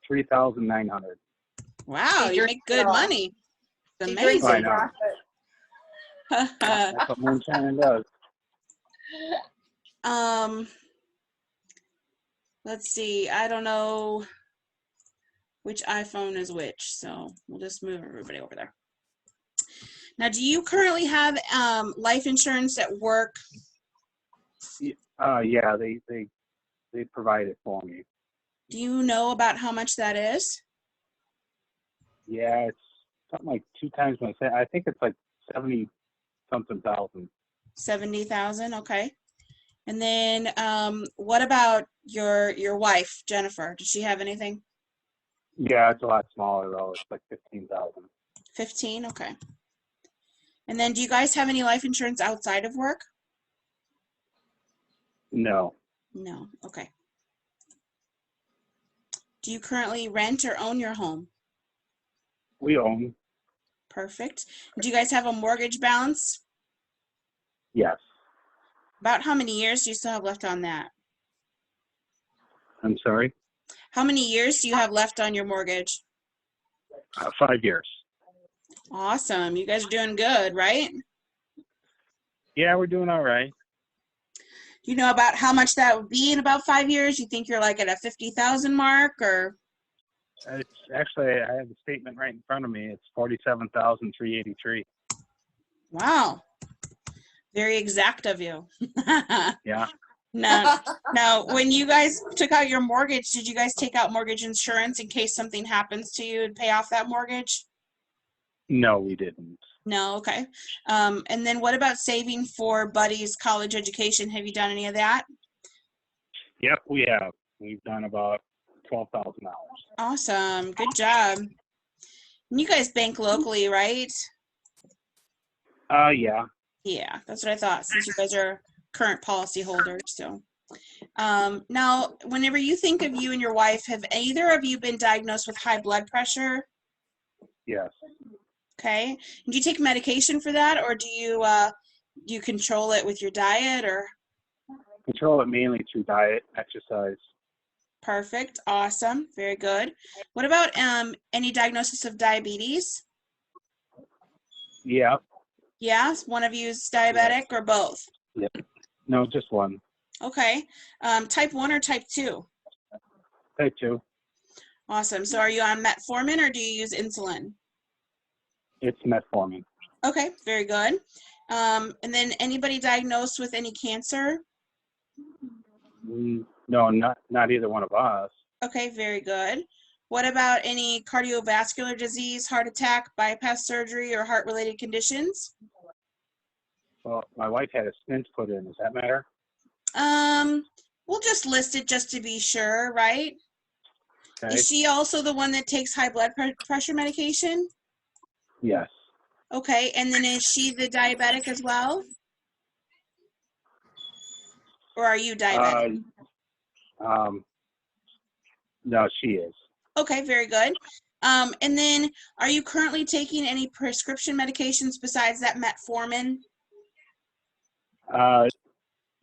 3,900.
Wow,
She
you
drinks
make good
it all.
money. It's
She drinks
I
amazing.
know.
profit.
That's what moonshine does.
Let's see. I don't know which iPhone is which, so we'll just move everybody over there. Now, do you currently have life insurance at work?
Yeah, they provide it for me.
Do you know about how much that is?
Yeah, it's something like 2 times my salary. I think it's like 70-something thousand.
70,000, okay. And then what about your wife, Jennifer? Does she have anything?
Yeah, it's a lot smaller though. It's like 15,000.
15, okay. And then do you guys have any life insurance outside of work?
No,
No, okay. Do you currently rent or own your home?
we own.
Perfect. Do you guys have a mortgage balance?
Yes.
About how many years do you still have left on that?
I'm sorry.
How many years do you have left on your mortgage?
5 years.
Awesome. You guys are doing good, right?
Yeah, we're doing all right.
Do you know about how much that would be in about 5 years? You think you're like at a 50,000 mark, or?
It's actually, I have the statement right in front of me. It's 47,383.
Wow. Very exact of you.
Yeah.
Now, when you guys took out your mortgage, did you guys take out mortgage insurance in case something happens to you and pay off that mortgage?
No, we didn't.
No, okay. And then what about saving for Buddy's college education? Have you done any of that?
Yep, we have. We've done about $12,000.
Awesome. Good job. And you guys bank locally, right?
Yeah.
Yeah, that's what I thought, since you guys are current policy holders. So now, whenever you think of you and your wife, have either of you been diagnosed with high blood pressure?
Yes.
Okay. Do you take medication for that, or do you control it with your diet, or?
Control it mainly through diet, exercise.
Perfect. Awesome. Very good. What about any diagnosis of diabetes?
Yeah.
Yeah, one of you is diabetic, or both?
Yep. No, just one.
Okay. Type 1 or type 2?
Type 2.
Awesome. So are you on metformin, or do you use insulin?
It's metformin.
Okay, very good. And then anybody diagnosed with any cancer?
No, not either one of us.
Okay, very good. What about any cardiovascular disease, heart attack, bypass surgery, or heart-related conditions?
Well, my wife had a stent put in. Does that matter?
We'll just list it just to be sure, right?
Okay.
Is she also the one that takes high blood pressure medication?
Yes.
Okay, and then is she the diabetic as well? Or are you diabetic?
No, she is.
Okay, very good. And then are you currently taking any prescription medications besides that metformin?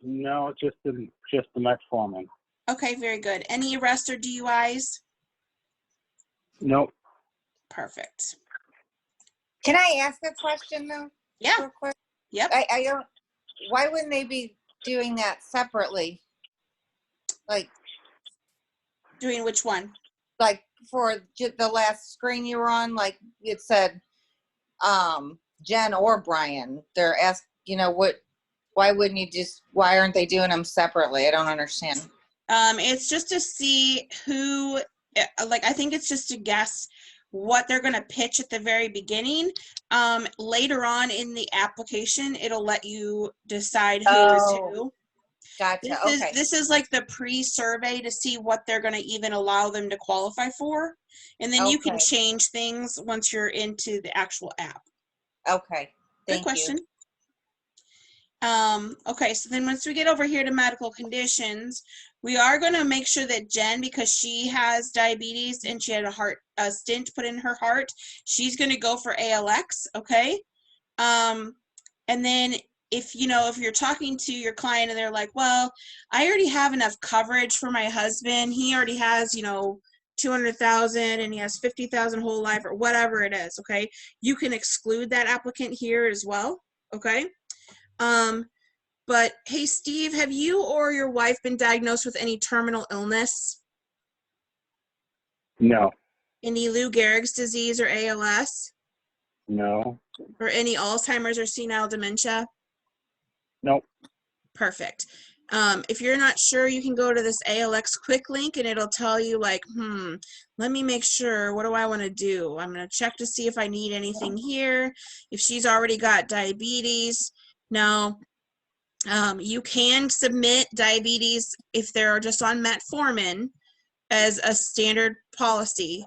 No, just the metformin.
Okay, very good. Any arrest or DUIs?
Nope.
Perfect.
Can I ask a question though?
Yeah.
Real quick?
Yep.
I don't, why wouldn't they be doing that separately? Like
Doing which one?
for the last screen you were on, like it said, Jen or Brian, they're asking, why aren't they doing them separately? I don't understand.
It's just to see who, I think it's just to guess what they're going to pitch at the very beginning. Later on in the application, it'll let you decide who is
Oh.
who.
Gotcha. Okay.
This is like the pre-survey to see what they're going to even allow them to qualify for. And then you can
Okay.
change things once you're into the actual app.
Okay.
Good
Thank
question.
you.
Okay, so then once we get over here to medical conditions, we are going to make sure that Jen, because she has diabetes and she had a stent put in her heart, she's going to go for ALX, okay? And then if you're talking to your client and they're like, well, I already have enough coverage for my husband. He already has, 200,000 and he has 50,000 whole life or whatever it is, okay? You can exclude that applicant here as well, okay? But hey, Steve, have you or your wife been diagnosed with any terminal illness?
No,
Any Lou Gehrig's disease or ALS?
no,
Or any Alzheimer's or senile dementia?
nope.
Perfect. If you're not sure, you can go to this ALX quick link and it'll tell you like, let me make sure, what do I want to do? I'm going to check to see if I need anything here. If she's already got diabetes. Now, you can submit diabetes if they're just on metformin as a standard policy.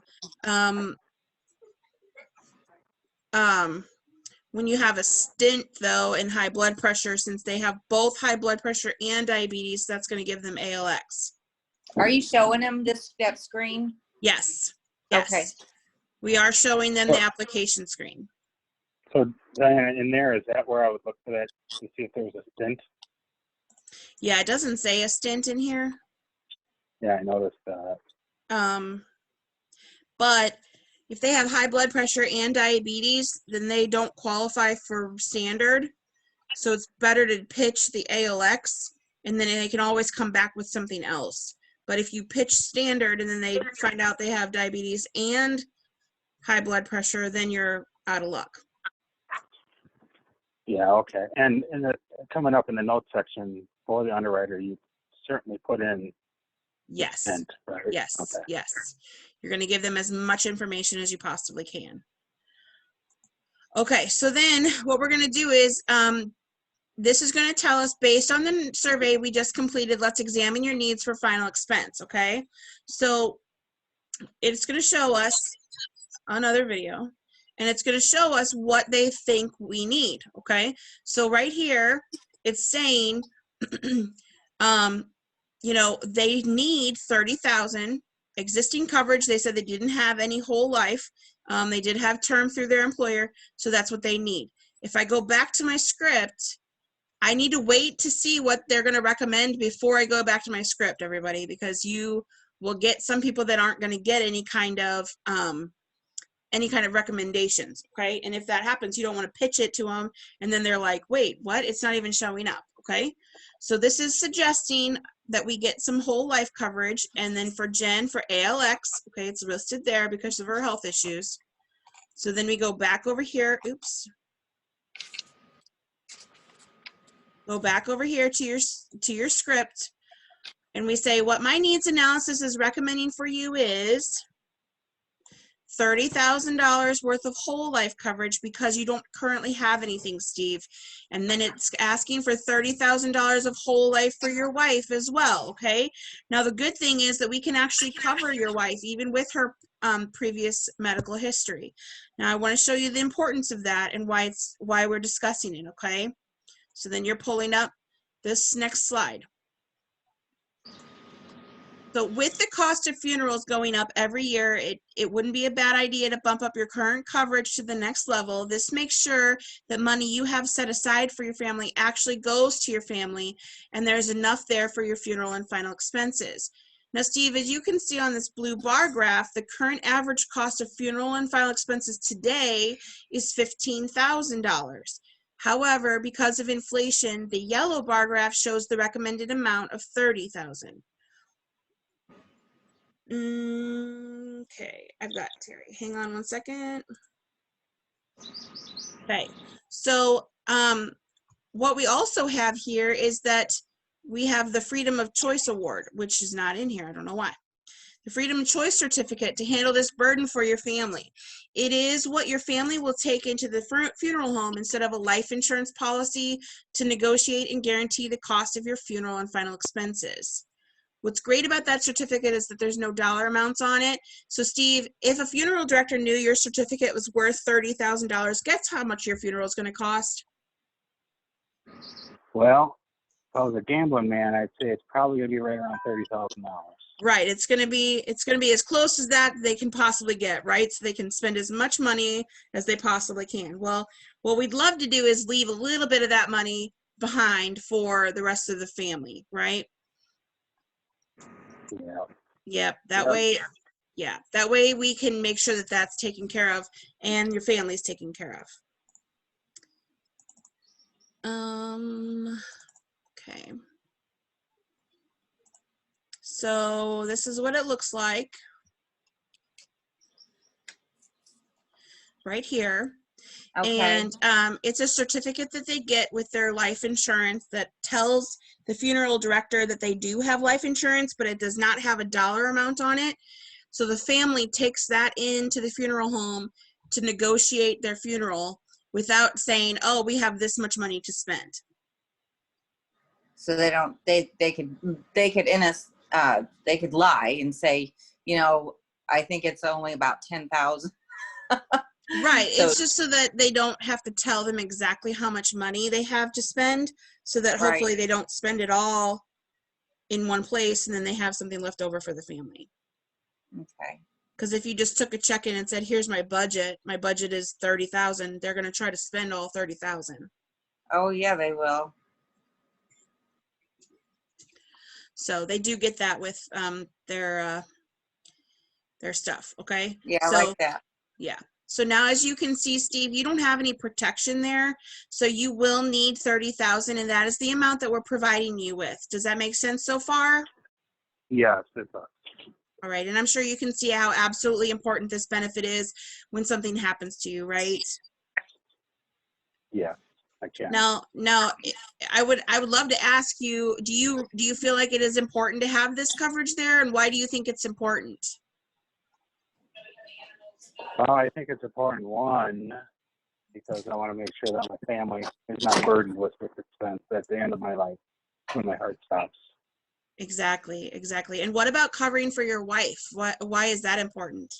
When you have a stent, though, and high blood pressure, since they have both high blood pressure and diabetes, that's going to give them ALX.
Are you showing them that screen?
Yes. Yes.
Okay.
We are showing them the application screen.
So in there, is that where I would look for that to see if there was a stint?
Yeah, it doesn't say a stent in here.
Yeah, I noticed that.
But if they have high blood pressure and diabetes, then they don't qualify for standard. So it's better to pitch the ALX, and then they can always come back with something else. But if you pitch standard and then they find out they have diabetes and high blood pressure, then you're out of luck.
Yeah, okay. And coming up in the notes section for the underwriter, you certainly put in
Yes.
stint, right?
Yes.
Okay.
Yes. You're going to give them as much information as you possibly can. Okay, so then what we're going to do is, this is going to tell us, based on the survey we just completed, let's examine your needs for final expense, okay? So it's going to show us another video, and it's going to show us what they think we need, okay? So right here, it's saying, they need 30,000 existing coverage. They said they didn't have any whole life. They did have term through their employer, so that's what they need. If I go back to my script, I need to wait to see what they're going to recommend before I go back to my script, everybody, because you will get some people that aren't going to get any kind of recommendations, okay? And if that happens, you don't want to pitch it to them, and then they're like, wait, what? It's not even showing up, okay? So this is suggesting that we get some whole life coverage, and then for Jen, for ALX, okay, it's listed there because of her health issues. So then we go back over here, oops. Go back over here to your script, and we say what my needs analysis is recommending for you is $30,000 worth of whole life coverage because you don't currently have anything, Steve. And then it's asking for $30,000 of whole life for your wife as well, okay? Now, the good thing is that we can actually cover your wife even with her previous medical history. Now, I want to show you the importance of that and why we're discussing it, okay? So then you're pulling up this next slide. So with the cost of funerals going up every year, it wouldn't be a bad idea to bump up your current coverage to the next level. This makes sure that money you have set aside for your family actually goes to your family, and there's enough there for your funeral and final expenses. Now, Steve, as you can see on this blue bar graph, the current average cost of funeral and final expenses today is $15,000. However, because of inflation, the yellow bar graph shows the recommended amount of $30,000. Okay, I've got Terry. Hang on one second. Okay, so what we also have here is that we have the Freedom of Choice Award, which is not in here. I don't know why. the Freedom Choice Certificate to handle this burden for your family. It is what your family will take into the funeral home instead of a life insurance policy to negotiate and guarantee the cost of your funeral and final expenses. What's great about that certificate is that there's no dollar amounts on it. So Steve, if a funeral director knew your certificate was worth $30,000, guess how much your funeral is going to cost?
Well, if I was a gambling man, I'd say it's probably gonna be right around $30,000.
Right, it's gonna be as close as that they can possibly get, right? So they can spend as much money as they possibly can. Well, what we'd love to do is leave a little bit of that money behind for the rest of the family, right?
Yeah.
Yep, that
Yep.
way, yeah, that way we can make sure that that's taken care of and your family's taken care of. Okay. So this is what it looks like right here.
Okay.
And it's a certificate that they get with their life insurance that tells the funeral director that they do have life insurance, but it does not have a dollar amount on it. So the family takes that into the funeral home to negotiate their funeral without saying, oh, we have this much money to spend.
So they don't, they could lie and say, you know, I think it's only about 10,000.
Right.
So-
It's just so that they don't have to tell them exactly how much money they have to spend, so that hopefully
Right.
they don't spend it all in one place and then they have something left over for the family.
Okay.
Because if you just took a check in and said, here's my budget is 30,000, they're going to try to spend all 30,000.
Oh yeah, they will.
So they do get that with their stuff. Okay.
Yeah, I
So,
like that.
yeah. So now, as you can see, Steve, you don't have any protection there. So you will need 30,000, and that is the amount that we're providing you with. Does that make sense so far?
Yes, it does.
All right. And I'm sure you can see how absolutely important this benefit is when something happens to you, right?
Yeah, I can.
Now, I would love to ask you, do you feel like it is important to have this coverage there, and why do you think it's important?
Well, I think it's important, one, because I want to make sure that my family is not burdened with this expense at the end of my life when my heart stops.
Exactly. And what about covering for your wife? Why is that important?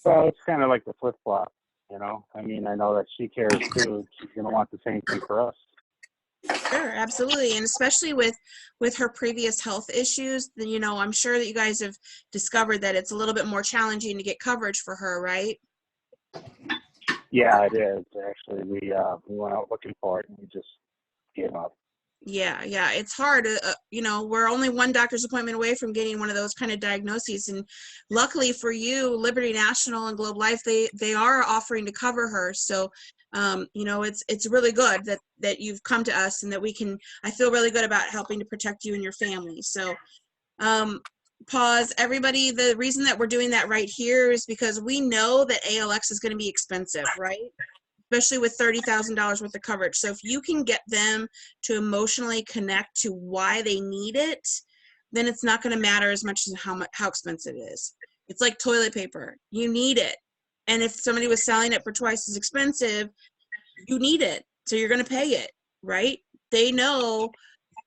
Well, it's kind of like the flip-flop, you know? I mean, I know that she cares too. She's going to want the same thing for us.
Sure, absolutely. And especially with her previous health issues, then, you know, I'm sure that you guys have discovered that it's a little bit more challenging to get coverage for her, right?
Yeah, it is. Actually, we went out looking for it and we just gave up.
Yeah, it's hard. You know, we're only one doctor's appointment away from getting one of those kind of diagnoses. And luckily for you, Liberty National and Globe Life, they are offering to cover her. So, you know, it's really good that you've come to us and that I feel really good about helping to protect you and your family. So, pause, everybody. The reason that we're doing that right here is because we know that ALX is going to be expensive, right? Especially with $30,000 worth of coverage. So if you can get them to emotionally connect to why they need it, then it's not going to matter as much as how expensive it is. It's like toilet paper. You need it. And if somebody was selling it for twice as expensive, you need it. So you're going to pay it, right? They know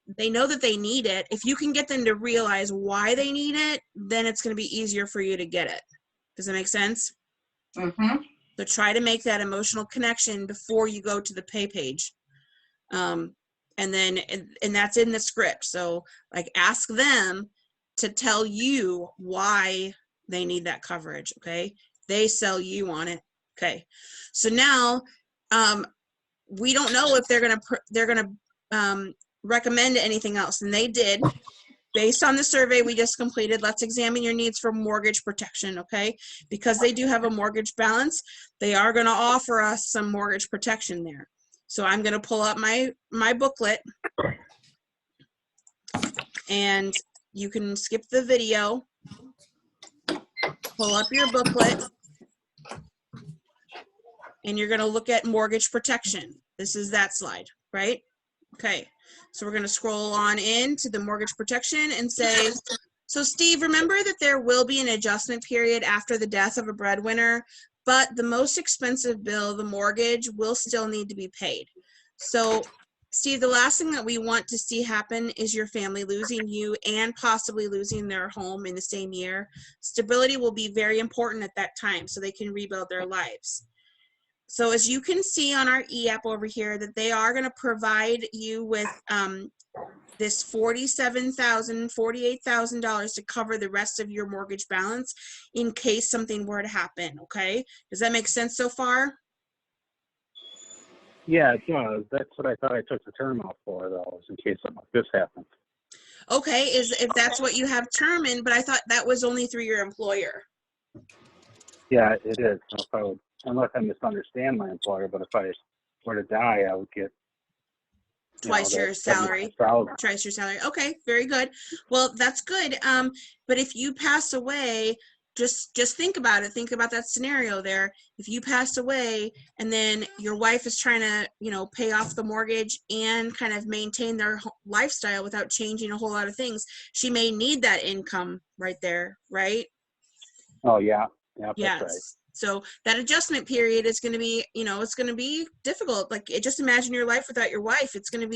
that they need it. If you can get them to realize why they need it, then it's going to be easier for you to get it. Does that make sense?
Mm-hmm.
So try to make that emotional connection before you go to the pay page. And that's in the script. So like ask them to tell you why they need that coverage. Okay. They sell you on it. Okay. So now, we don't know if they're going to recommend anything else. And they did. Based on the survey we just completed, let's examine your needs for mortgage protection, okay? Because they do have a mortgage balance, they are going to offer us some mortgage protection there. So I'm going to pull up my booklet, and you can skip the video, pull up your booklet, and you're going to look at mortgage protection. This is that slide, right? Okay. So we're going to scroll on in to the mortgage protection and say So Steve, remember that there will be an adjustment period after the death of a breadwinner, but the most expensive bill, the mortgage, will still need to be paid. So Steve, the last thing that we want to see happen is your family losing you and possibly losing their home in the same year. Stability will be very important at that time so they can rebuild their lives. So as you can see on our e-app over here, that they are going to provide you with this $48,000 to cover the rest of your mortgage balance in case something were to happen. Okay, does that make sense so far?
Yeah, it does. That's what I thought I took the term out for, though, is in case something like this happens.
Okay, if that's what you have term in, but I thought that was only through your employer.
Yeah, it is. So if I would, unless I misunderstand my employer, but if I were to die, I would get
Twice your salary. Twice your salary. Okay, very good. Well, that's good. But if you pass away, just think about it. Think about that scenario there. If you pass away and then your wife is trying to, pay off the mortgage and kind of maintain their lifestyle without changing a whole lot of things, she may need that income right there, right?
Oh, yeah. Yeah,
Yes.
that's right.
So that adjustment period is going to be, it's going to be difficult. Like, just imagine your life without your wife. It's going to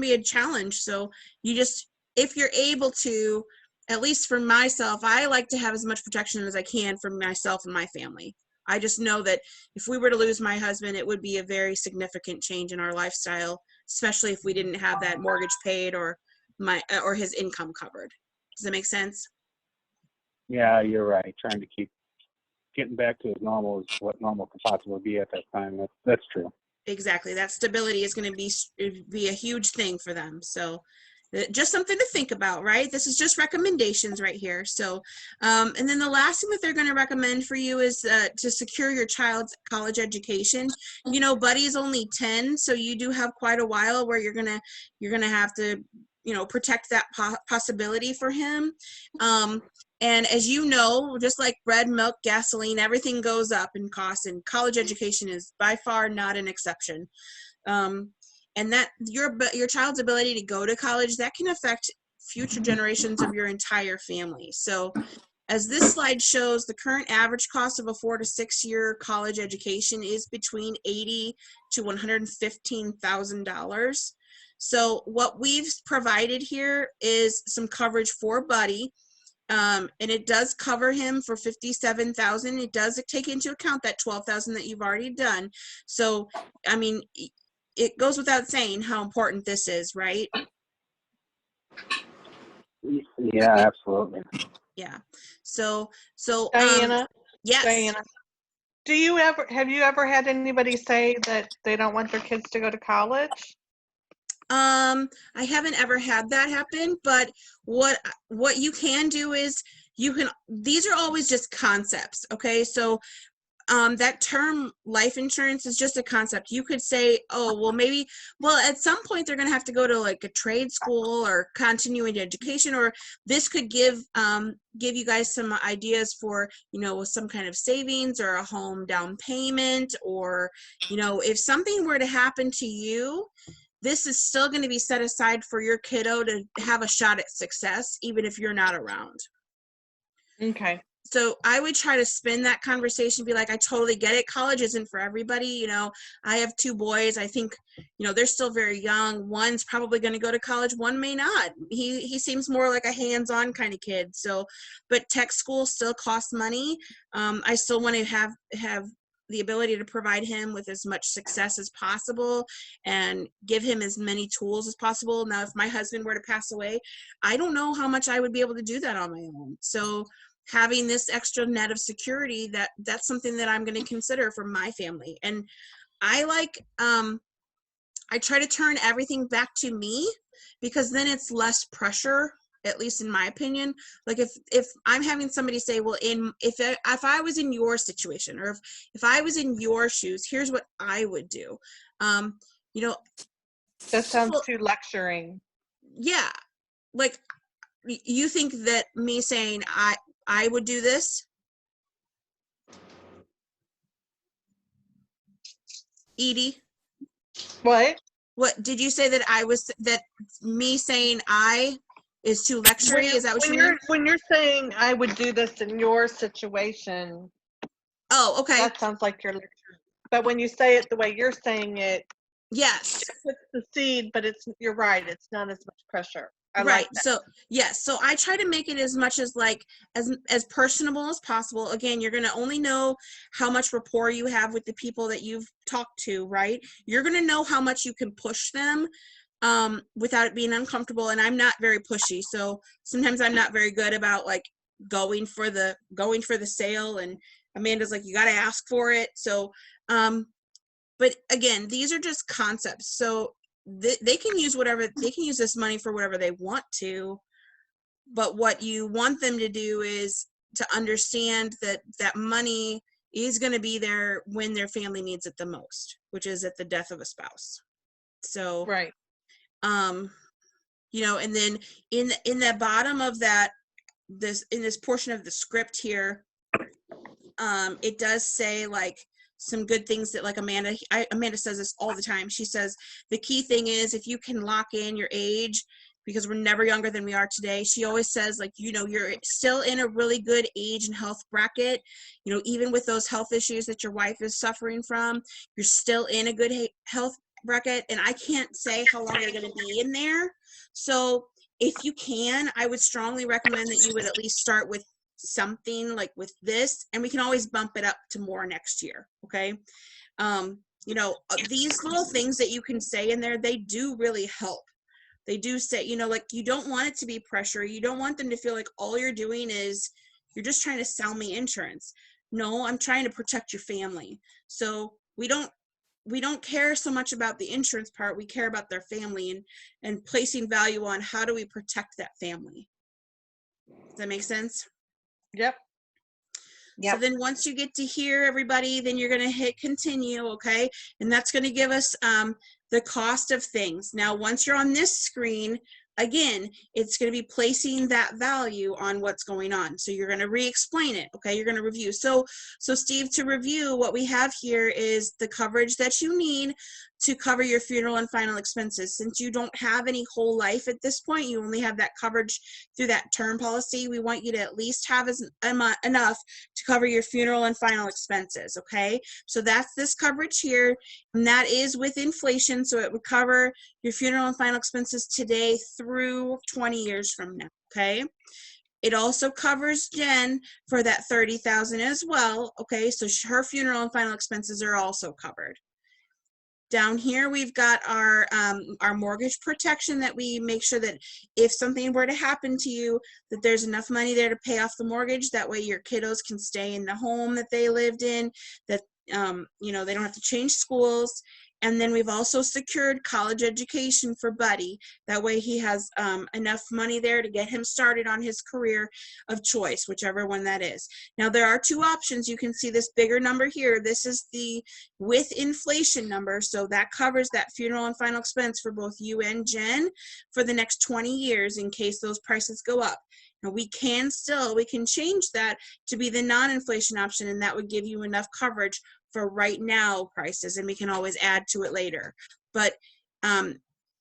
be a challenge. So if you're able to, at least for myself, I like to have as much protection as I can for myself and my family. I just know that if we were to lose my husband, it would be a very significant change in our lifestyle, especially if we didn't have that mortgage paid or his income covered. Does that make sense?
Yeah, you're right. Trying to keep getting back to as normal as what normal could possibly be at that time. That's true.
Exactly. That stability is going to be a huge thing for them. So just something to think about, right? This is just recommendations right here. So, and then the last thing that they're going to recommend for you is to secure your child's college education. Buddy's only 10, so you do have quite a while where you're going to have to, protect that possibility for him. And as you know, just like bread, milk, gasoline, everything goes up in cost, and college education is by far not an exception. And that your child's ability to go to college, that can affect future generations of your entire family. So as this slide shows, the current average cost of a 4 to 6 year college education is between $80,000 to $115,000. So what we've provided here is some coverage for Buddy. And it does cover him for $57,000. It does take into account that $12,000 that you've already done. So, I mean, it goes without saying how important this is, right?
Yeah, absolutely.
Yeah. So,
Diana,
yes.
Diana, have you ever had anybody say that they don't want their kids to go to college?
I haven't ever had that happen, but what you can do is these are always just concepts. Okay. So, that term life insurance is just a concept. You could say, at some point they're going to have to go to like a trade school or continuing education, or this could give you guys some ideas for, some kind of savings or a home down payment, or, if something were to happen to you, this is still going to be set aside for your kiddo to have a shot at success, even if you're not around.
Okay.
So I would try to spin that conversation, be like, I totally get it. College isn't for everybody. I have 2 boys. I think, they're still very young. One's probably going to go to college. One may not. He seems more like a hands-on kind of kid. So, but tech school still costs money. I still want to have the ability to provide him with as much success as possible and give him as many tools as possible. Now, if my husband were to pass away, I don't know how much I would be able to do that on my own. So having this extra net of security, that's something that I'm going to consider for my family. And I try to turn everything back to me, because then it's less pressure, at least in my opinion. Like if I'm having somebody say, well, if I was in your situation, or if I was in your shoes, here's what I would do.
That sounds too lecturing.
Yeah. Like, you think that me saying I would do this? Edie?
What?
What did you say that me saying is too luxury. Is that what you mean?
When you're saying I would do this in your situation,
Oh, okay.
that sounds like you're lecturing. But when you say it the way you're saying it,
Yes.
it's the seed, but you're right. It's not as much pressure. I
Right.
like that.
So yes. So I try to make it as much as like as personable as possible. Again, you're gonna only know how much rapport you have with the people that you've talked to, right? You're gonna know how much you can push them without it being uncomfortable. And I'm not very pushy, so sometimes I'm not very good about like going for the sale. And Amanda's like, you got to ask for it. So, but again, these are just concepts. So they can use this money for whatever they want to, but what you want them to do is to understand that that money is going to be there when their family needs it the most, which is at the death of a spouse. So,
Right.
you know, and then in the bottom of that, in this portion of the script here, it does say like some good things that like Amanda says this all the time. She says the key thing is if you can lock in your age, because we're never younger than we are today. She always says, like, you know, you're still in a really good age and health bracket, you know, even with those health issues that your wife is suffering from, you're still in a good health bracket. And I can't say how long you're going to be in there. So if you can, I would strongly recommend that you would at least start with something like with this, and we can always bump it up to more next year. Okay. You know, these little things that you can say in there, they do really help. They do say, you know, like, you don't want it to be pressure. You don't want them to feel like all you're doing is you're just trying to sell me insurance. No, I'm trying to protect your family. So we don't care so much about the insurance part. We care about their family and placing value on how do we protect that family. Does that make sense?
Yep.
Yep.
So then once you get to here, everybody, then you're going to hit continue. Okay. And that's going to give us the cost of things. Now, once you're on this screen, again, it's going to be placing that value on what's going on. So you're going to re-explain it. Okay. You're going to review. So Steve, to review, what we have here is the coverage that you need to cover your funeral and final expenses. Since you don't have any whole life at this point, you only have that coverage through that term policy. We want you to at least have enough to cover your funeral and final expenses. Okay. So that's this coverage here. And that is with inflation. So it would cover your funeral and final expenses today through 20 years from now. Okay. It also covers Jen for that $30,000 as well. Okay. So her funeral and final expenses are also covered. Down here, we've got our mortgage protection, that we make sure that if something were to happen to you, that there's enough money there to pay off the mortgage. That way your kiddos can stay in the home that they lived in, that you know, they don't have to change schools. And then we've also secured college education for Buddy. That way he has enough money there to get him started on his career of choice, whichever one that is. Now, there are two options. You can see this bigger number here. This is the with inflation number. So that covers that funeral and final expense for both you and Jen for the next 20 years in case those prices go up. Now, we can change that to be the non-inflation option, and that would give you enough coverage for right now prices, and we can always add to it later. But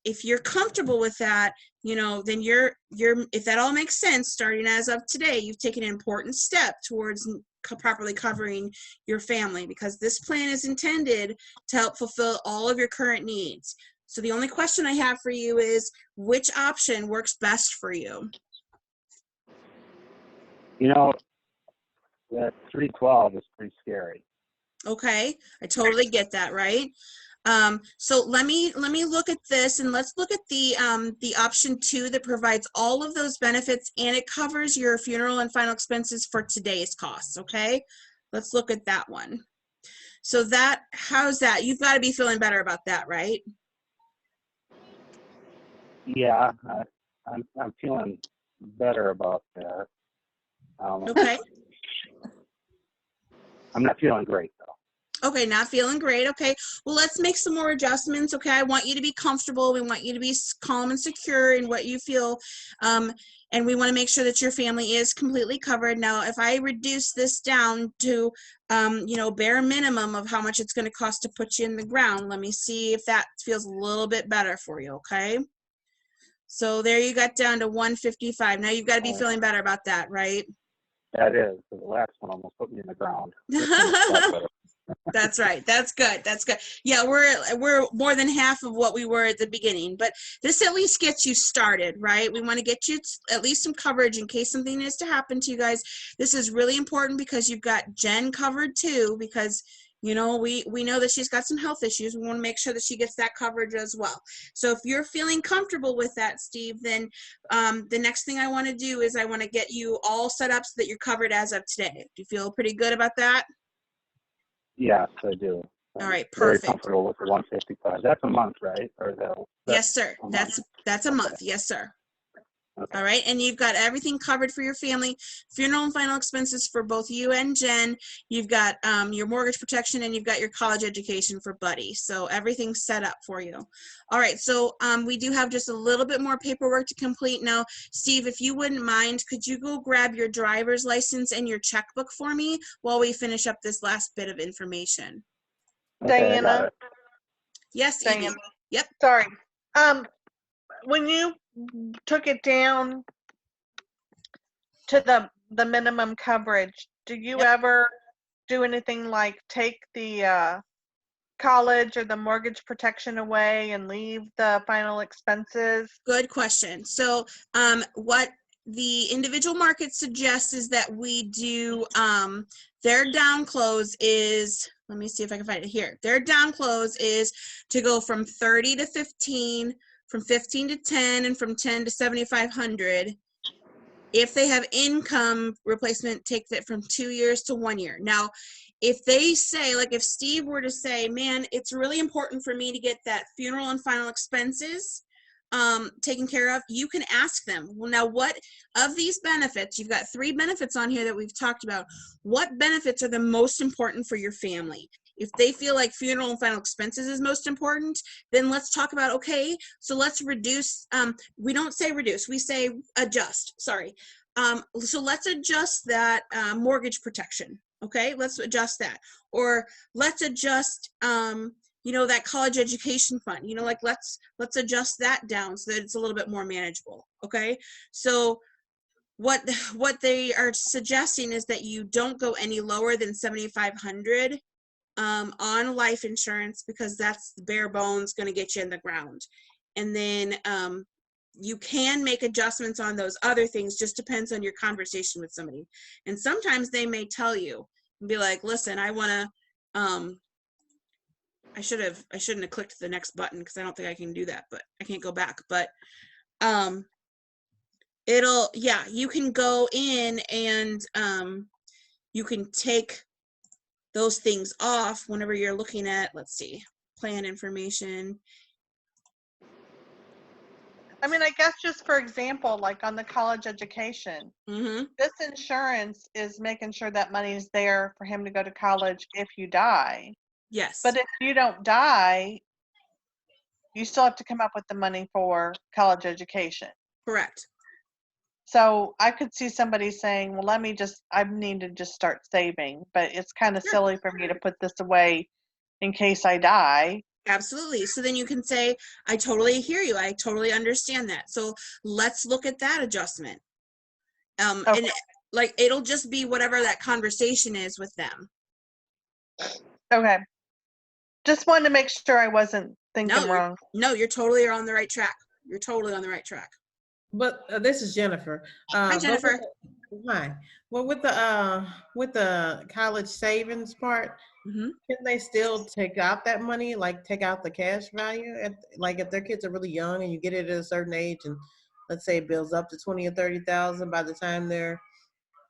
if you're comfortable with that, you know, then if that all makes sense, starting as of today, you've taken an important step towards properly covering your family, because this plan is intended to help fulfill all of your current needs. So the only question I have for you is, which option works best for you?
You know, that 312 is pretty scary.
Okay, I totally get that, right? So let me look at this, and let's look at the option 2 that provides all of those benefits, and it covers your funeral and final expenses for today's costs. Okay, let's look at that one. So how's that? You've got to be feeling better about that, right?
Yeah, I'm feeling better about that.
Okay.
I'm not feeling great though.
Okay, not feeling great. Okay, well, let's make some more adjustments. Okay, I want you to be comfortable. We want you to be calm and secure in what you feel. And we want to make sure that your family is completely covered. Now, if I reduce this down to, you know, bare minimum of how much it's going to cost to put you in the ground, let me see if that feels a little bit better for you. Okay. So there you got down to 155. Now you've got to be feeling better about that, right?
That is, 'cause the last one almost put me in the ground.
That's right. That's good. That's good. Yeah, we're more than half of what we were at the beginning, but this at least gets you started, right? We want to get you at least some coverage in case something is to happen to you guys. This is really important because you've got Jen covered too, because you know we know that she's got some health issues. We want to make sure that she gets that coverage as well. So if you're feeling comfortable with that, Steve, then the next thing I want to do is I want to get you all set up so that you're covered as of today. Do you feel pretty good about that?
Yes, I do.
All right,
Very
perfect.
comfortable with the 155. That's a month, right? Or is that?
Yes, sir.
a month?
That's a month. Yes, sir.
Okay.
All right, and you've got everything covered for your family, funeral and final expenses for both you and Jen. You've got your mortgage protection, and you've got your college education for Buddy. So everything's set up for you. All right, so we do have just a little bit more paperwork to complete now. Steve, if you wouldn't mind, could you go grab your driver's license and your checkbook for me while we finish up this last bit of information?
Okay, I got
Diana,
it.
Yes, Edie.
Diana.
Yep.
Sorry. When you took it down to the minimum coverage, do you
Yep.
ever do anything like take the college or the mortgage protection away and leave the final expenses?
Good question. So what the individual market suggests is that we do their down close is, let me see if I can find it here. Their down close is to go from 30 to 15, from 15 to 10, and from 10 to 7,500. If they have income replacement, take that from 2 years to 1 year. Now, if they say, like if Steve were to say, man, it's really important for me to get that funeral and final expenses taken care of, you can ask them, well, now what of these benefits, you've got 3 benefits on here that we've talked about, what benefits are the most important for your family? If they feel like funeral and final expenses is most important, then let's talk about, okay, so let's reduce, we don't say reduce, we say adjust, sorry. So let's adjust that mortgage protection, okay? Let's adjust that. Or let's adjust, you know, that college education fund, you know, like let's adjust that down so that it's a little bit more manageable, okay? So what they are suggesting is that you don't go any lower than 7,500 on life insurance, because that's the bare bones going to get you in the ground. And then you can make adjustments on those other things, just depends on your conversation with somebody. And sometimes they may tell you and be like, listen, I want to, I shouldn't have clicked the next button because I don't think I can do that, but I can't go back. But you can go in and you can take those things off whenever you're looking at, let's see, plan information.
I mean, I guess just for example, like on the college education, this insurance is making sure that money is there for him to go to college if you die.
Yes.
But if you don't die, you still have to come up with the money for college education.
Correct.
So I could see somebody saying, well, I need to just start saving, but it's kind of silly for me to put this away in case I die.
Absolutely. So then you can say, I totally hear you. I totally understand that. So let's look at that adjustment.
Okay.
And like, it'll just be whatever that conversation is with them.
Okay. Just wanted to make sure I wasn't thinking wrong.
No, you're totally on the right track. You're totally on the right track.
But this is Jennifer.
Hi, Jennifer.
Hi. Well, with the college savings part, can they still take out that money, like take out the cash value? Like if their kids are really young and you get it at a certain age, and let's say it builds up to 20 or 30,000 by the time they're,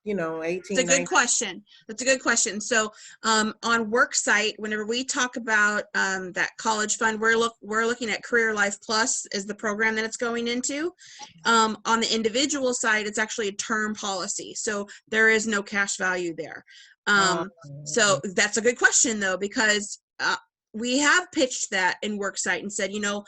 18.
It's a good question. That's a good question. So on Worksite, whenever we talk about that college fund, we're looking at Career Life Plus as the program that it's going into. On the individual side, it's actually a term policy. So there is no cash value there. So that's a good question though, because we have pitched that in Worksite and said, a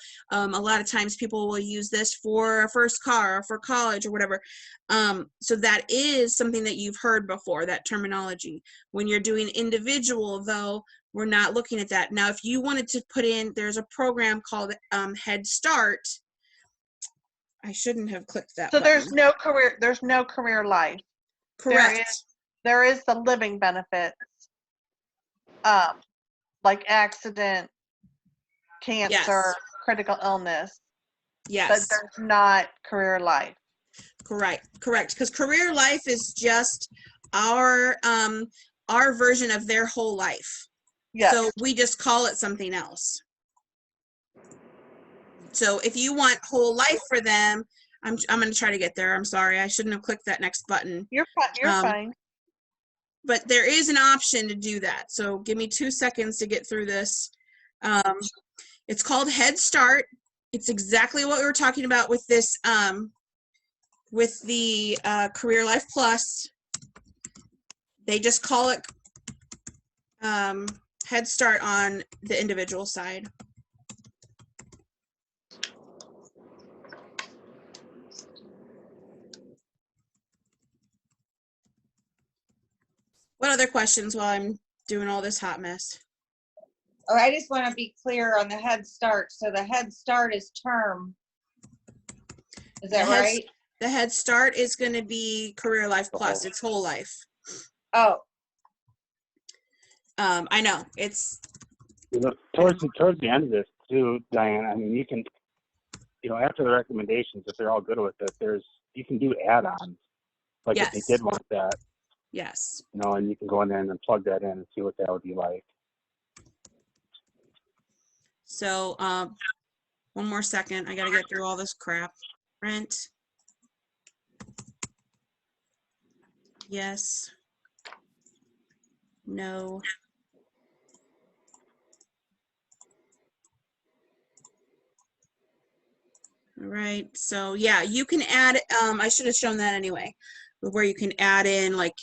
lot of times people will use this for a first car or for college or whatever. So that is something that you've heard before, that terminology. When you're doing individual though, we're not looking at that. Now, if you wanted to put in, there's a program called Head Start. I shouldn't have clicked that
So
button.
there's no career life.
Correct.
There is the living benefits, like accident, cancer,
Yes.
critical illness, but
Yes.
there's not career life.
Correct. Because career life is just our version of their whole life.
Yes.
So we just call it something else. So if you want whole life for them, I'm going to try to get there. I'm sorry. I shouldn't have clicked that next button.
You're fine. You're fine.
But there is an option to do that. So give me 2 seconds to get through this. It's called Head Start. It's exactly what we were talking about with this, with the Career Life Plus. They just call it Head Start on the individual side. What other questions while I'm doing all this hot mess?
Oh, I just want to be clear on the Head Start. So the Head Start is term. Is that right?
The Head Start is going to be Career Life Plus. It's whole life.
Oh.
I know it's.
You know, towards the end of this too, Diane. I mean, you can, you know, after the recommendations, if they're all good with it, you can do add-ons. Like if they did want that.
Yes.
You know, and you can go in there and then plug that in and see what that would be like.
So, one more second. I got to get through all this crap. Rent. Yes. No. All right. So yeah, you can add, I should have shown that anyway, where you can add in, like,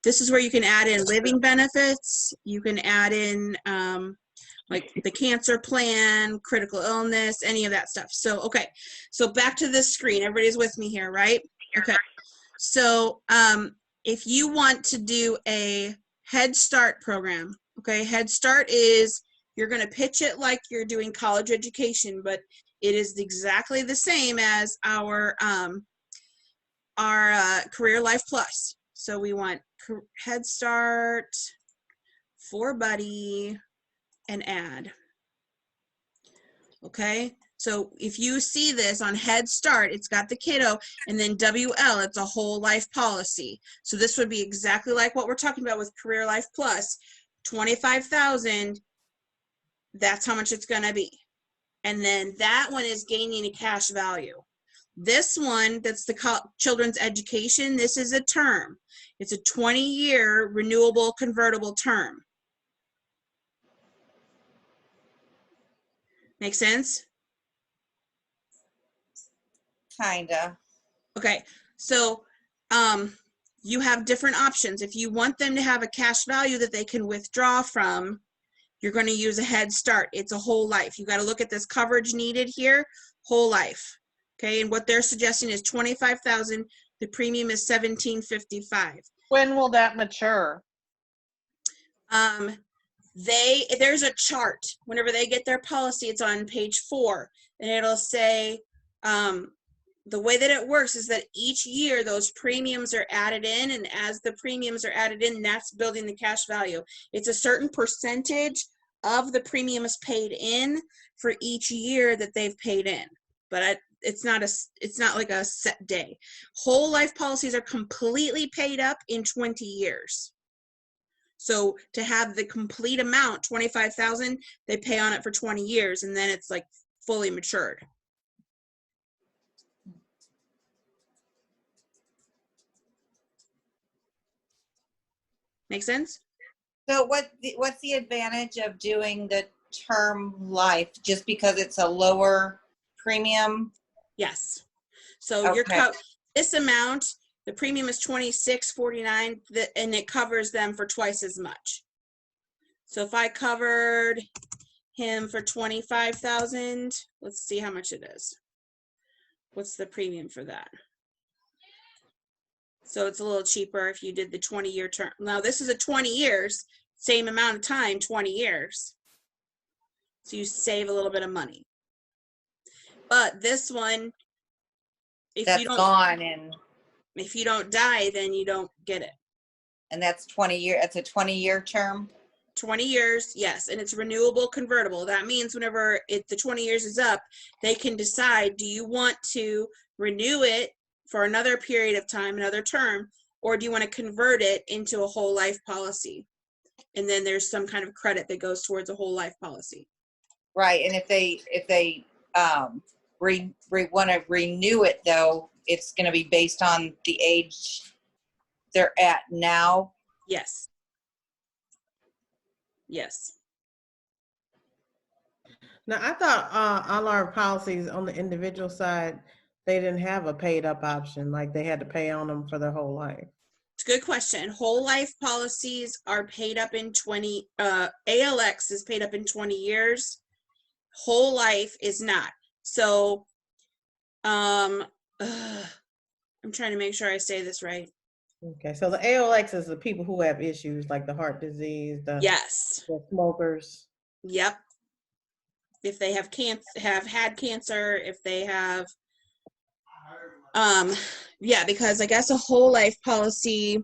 this is where you can add in living benefits. You can add in, like the cancer plan, critical illness, any of that stuff. So, okay. So back to this screen. Everybody's with me here, right? Okay. So, if you want to do a Head Start program, okay, Head Start is, you're going to pitch it like you're doing college education, but it is exactly the same as our Career Life Plus. So we want Head Start, 4Buddy, and add. Okay, so if you see this on Head Start, it's got the kiddo, and then WL, it's a whole life policy. So this would be exactly like what we're talking about with Career Life Plus, $25,000. That's how much it's going to be. And then that one is gaining a cash value. This one, that's the children's education, this is a term. It's a 20-year renewable convertible term. Make sense?
Kinda.
Okay, so you have different options. If you want them to have a cash value that they can withdraw from, you're going to use a Head Start. It's a whole life. You got to look at this coverage needed here, whole life. Okay, and what they're suggesting is $25,000. The premium is $1,755.
When will that mature?
There's a chart. Whenever they get their policy, it's on page 4, and it'll say the way that it works is that each year those premiums are added in, and as the premiums are added in, that's building the cash value. It's a certain percentage of the premiums paid in for each year that they've paid in, but it's not like a set day. Whole life policies are completely paid up in 20 years. So to have the complete amount, $25,000, they pay on it for 20 years, and then it's like fully matured. Make sense?
So what's the advantage of doing the term life? Just because it's a lower premium?
Yes. So
Okay.
This amount, the premium is $26.49, and it covers them for twice as much. So if I covered him for $25,000, let's see how much it is. What's the premium for that? So it's a little cheaper if you did the 20-year term. Now this is a 20 years, same amount of time, 20 years. So you save a little bit of money. But this one, If
that's
you don't,
gone, and
if you don't die, then you don't get it.
that's 20 year. It's a 20-year term.
20 years, yes, and it's renewable convertible. That means whenever the 20 years is up, they can decide, do you want to renew it for another period of time, another term, or do you want to convert it into a whole life policy? And then there's some kind of credit that goes towards a whole life policy.
Right, and if they want to renew it, though, it's going to be based on the age they're at now.
Yes. Yes.
Now, I thought all our policies on the individual side, they didn't have a paid up option, like they had to pay on them for their whole life.
It's a good question. Whole life policies are paid up in 20, ALX is paid up in 20 years. Whole life is not. So, I'm trying to make sure I say this right.
Okay, so the ALX is the people who have issues like the heart disease,
Yes.
the smokers.
Yep. If they have had cancer, if they have, yeah, because I guess a whole life policy,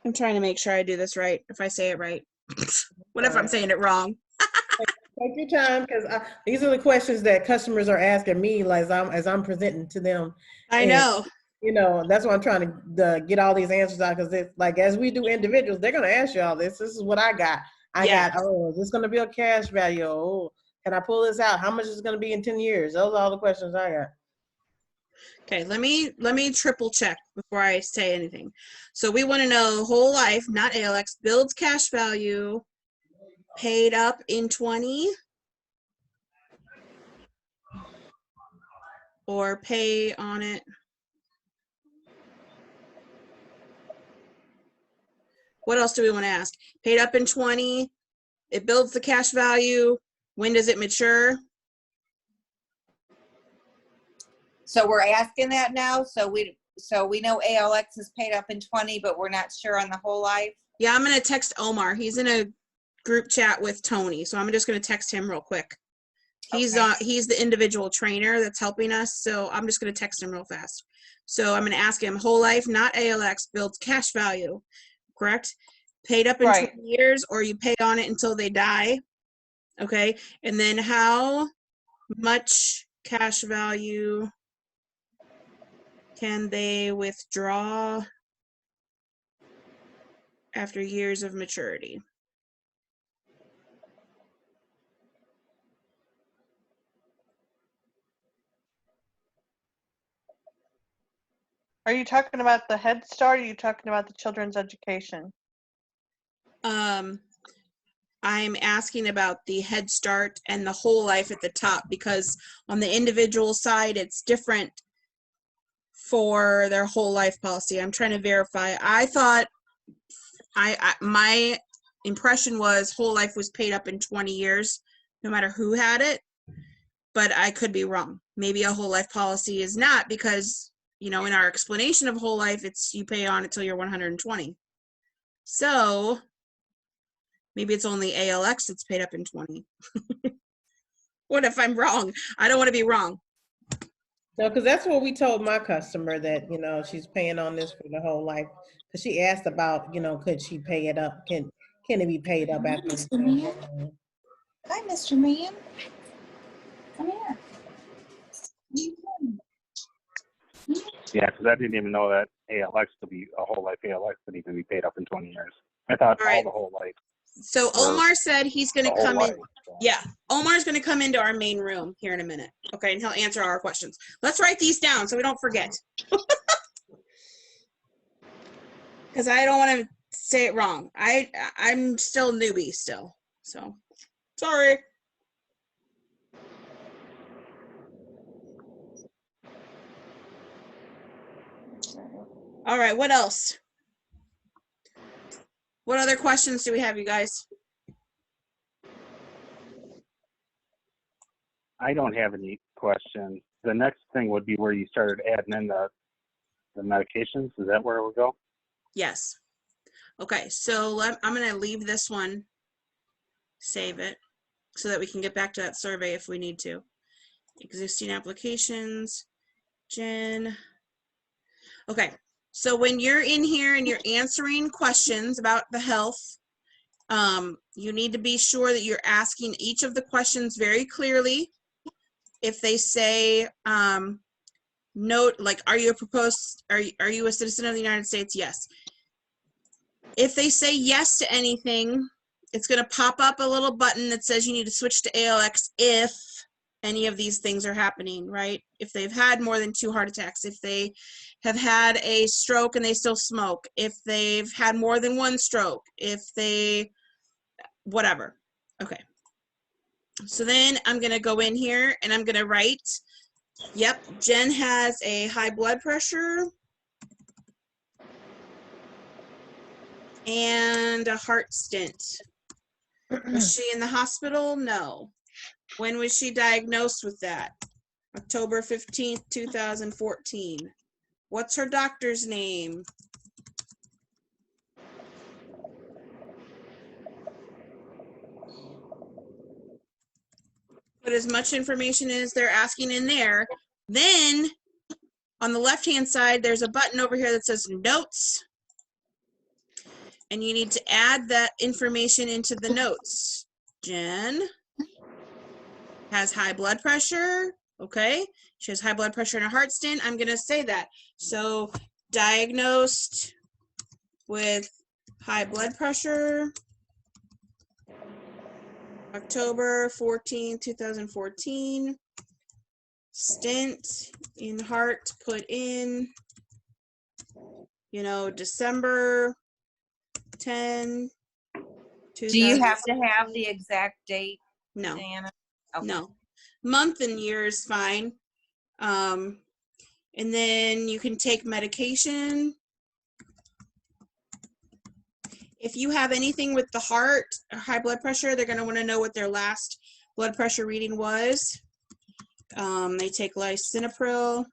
I'm trying to make sure I do this right, if I say it right. What if I'm saying it wrong?
Take your time, because these are the questions that customers are asking me, like as I'm presenting to them.
I know.
You know, that's why I'm trying to get all these answers out, because it's like, as we do individuals, they're going to ask you all this. This is what I got. I got, oh, is this going to be a cash value? Oh, can I pull this out? How much is it going to be in 10 years? Those are all the questions I got.
Okay, let me triple check before I say anything. So we want to know whole life, not ALX, builds cash value, paid up in 20, or pay on it. What else do we want to ask? Paid up in 20, it builds the cash value. When does it mature?
So we're asking that now. So we know ALX is paid up in 20, but we're not sure on the whole life.
Yeah, I'm going to text Omar. He's in a group chat with Tony, so I'm just going to text him real quick. He's the individual trainer that's helping us, so I'm just going to text him real fast. So I'm going to ask him, whole life, not ALX, builds cash value, correct? Paid up in 20 years, or you pay on it until they die. Okay, and then how much cash value can they withdraw after years of maturity?
Are you talking about the Head Start, or are you talking about the children's education?
I'm asking about the Head Start and the whole life at the top, because on the individual side, it's different for their whole life policy. I'm trying to verify. I thought my impression was whole life was paid up in 20 years, no matter who had it, but I could be wrong. Maybe a whole life policy is not, because, you know, in our explanation of whole life, it's you pay on it till you're 120. So maybe it's only ALX that's paid up in 20. What if I'm wrong? I don't want to be wrong.
No, because that's what we told my customer, that, you know, she's paying on this for the whole life. Because she asked about, you know, could she pay it up? Can it be paid up after?
Mr. Man. Hi, Mr. Man. Come here.
Yeah, because I didn't even know that ALX could be a whole life. ALX could even be paid up in 20 years. I thought all the whole life.
So Omar said he's going to come in.
So.
Yeah, Omar's going to come into our main room here in a minute. Okay, and he'll answer our questions. Let's write these down so we don't forget. Because I don't want to say it wrong. I'm still newbie still. So, sorry. All right, what else? What other questions do we have, you guys?
I don't have any questions. The next thing would be where you started adding in the medications. Is that where it would go?
Yes. Okay, so I'm going to leave this one, save it, so that we can get back to that survey if we need to. Existing applications, Jen. Okay, so when you're in here and you're answering questions about the health, you need to be sure that you're asking each of the questions very clearly. If they say, note, like, are you a citizen of the United States? Yes. If they say yes to anything, it's going to pop up a little button that says you need to switch to ALX if any of these things are happening, right? If they've had more than 2 heart attacks, if they have had a stroke and they still smoke, if they've had more than 1 stroke, if they, whatever. Okay. So then I'm going to go in here and I'm going to write, yep, Jen has a high blood pressure and a heart stent. Was she in the hospital? No. When was she diagnosed with that? October 15th, 2014. What's her doctor's name? Put as much information as they're asking in there. Then on the left-hand side, there's a button over here that says notes. And you need to add that information into the notes. Jen has high blood pressure. Okay. She has high blood pressure and a heart stent. I'm going to say that. So diagnosed with high blood pressure, October 14, 2014. Stent in heart put in, December 10.
Do you have to have the exact date,
No.
Diana? Okay.
No. Month and year is fine. And then you can take medication. If you have anything with the heart or high blood pressure, they're going to want to know what their last blood pressure reading was. They take lisinopril,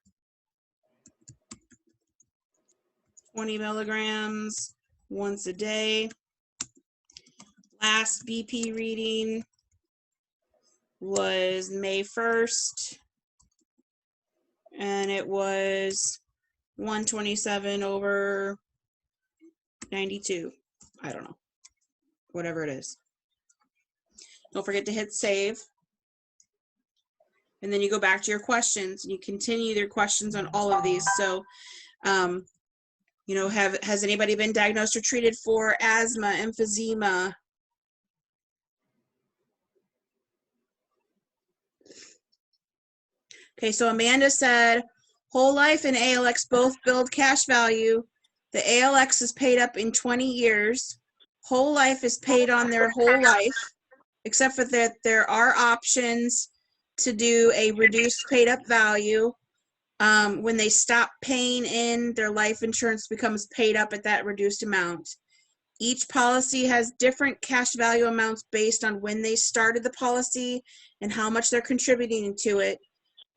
20 milligrams once a day. Last BP reading was May 1st, and it was 127/92. I don't know, whatever it is. Don't forget to hit save. And then you go back to your questions and you continue your questions on all of these. So, has anybody been diagnosed or treated for asthma, emphysema? Okay, so Amanda said, whole life and ALX both build cash value. The ALX is paid up in 20 years. Whole life is paid on their whole life, except for that there are options to do a reduced paid up value. When they stop paying in, their life insurance becomes paid up at that reduced amount. Each policy has different cash value amounts based on when they started the policy and how much they're contributing to it.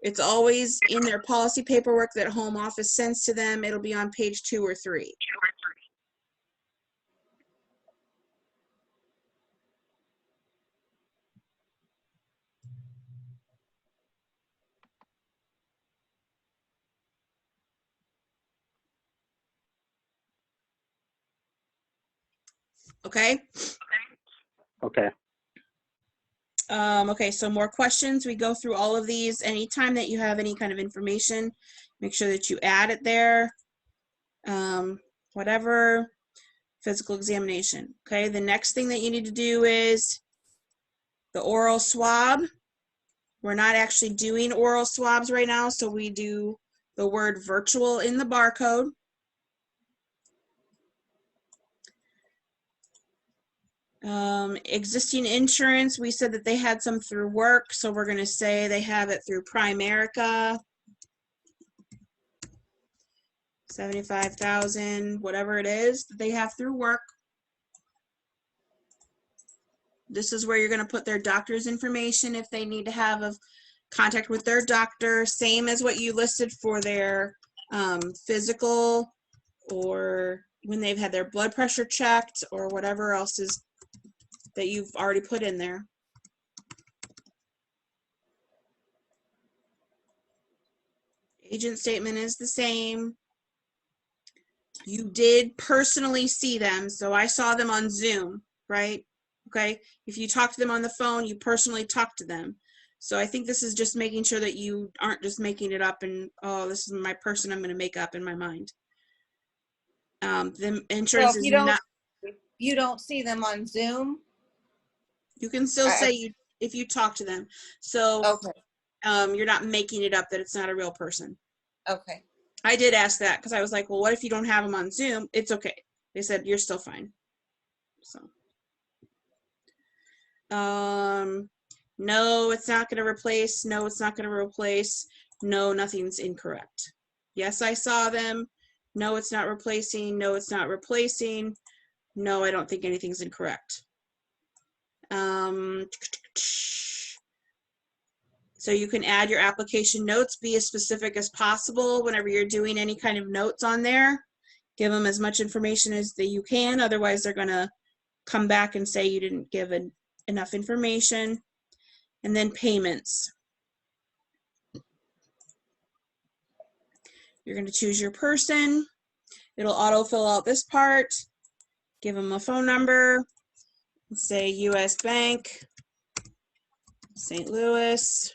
It's always in their policy paperwork that home office sends to them. It'll be on page 2 or 3. Okay.
Okay.
Okay, so more questions. We go through all of these. Anytime that you have any kind of information, make sure that you add it there. Whatever. Physical examination. Okay, the next thing that you need to do is the oral swab. We're not actually doing oral swabs right now, so we do the word virtual in the barcode. Existing insurance, we said that they had some through work, so we're going to say they have it through Primerica. 75,000, whatever it is that they have through work. This is where you're going to put their doctor's information if they need to have a contact with their doctor, same as what you listed for their physical, or when they've had their blood pressure checked, or whatever else is that you've already put in there. Agent statement is the same. You did personally see them, so I saw them on Zoom, right? Okay, if you talk to them on the phone, you personally talk to them. So I think this is just making sure that you aren't just making it up and, oh, this is my person I'm going to make up in my mind. The
So
insurance
if
is
you don't,
not,
if you don't see them on Zoom,
you can still
I-
say you if you talk to them. So
okay,
you're not making it up that it's not a real person.
okay.
I did ask that because I was like, well, what if you don't have them on Zoom? It's okay. They said you're still fine. So, no, it's not going to replace. No, it's not going to replace. No, nothing's incorrect. Yes, I saw them. No, it's not replacing. No, it's not replacing. No, I don't think anything's incorrect. So you can add your application notes, be as specific as possible whenever you're doing any kind of notes on there. Give them as much information as that you can, otherwise they're gonna come back and say you didn't give enough information. And then payments. You're gonna choose your person. It'll auto fill out this part. Give them a phone number. Say US Bank, St. Louis.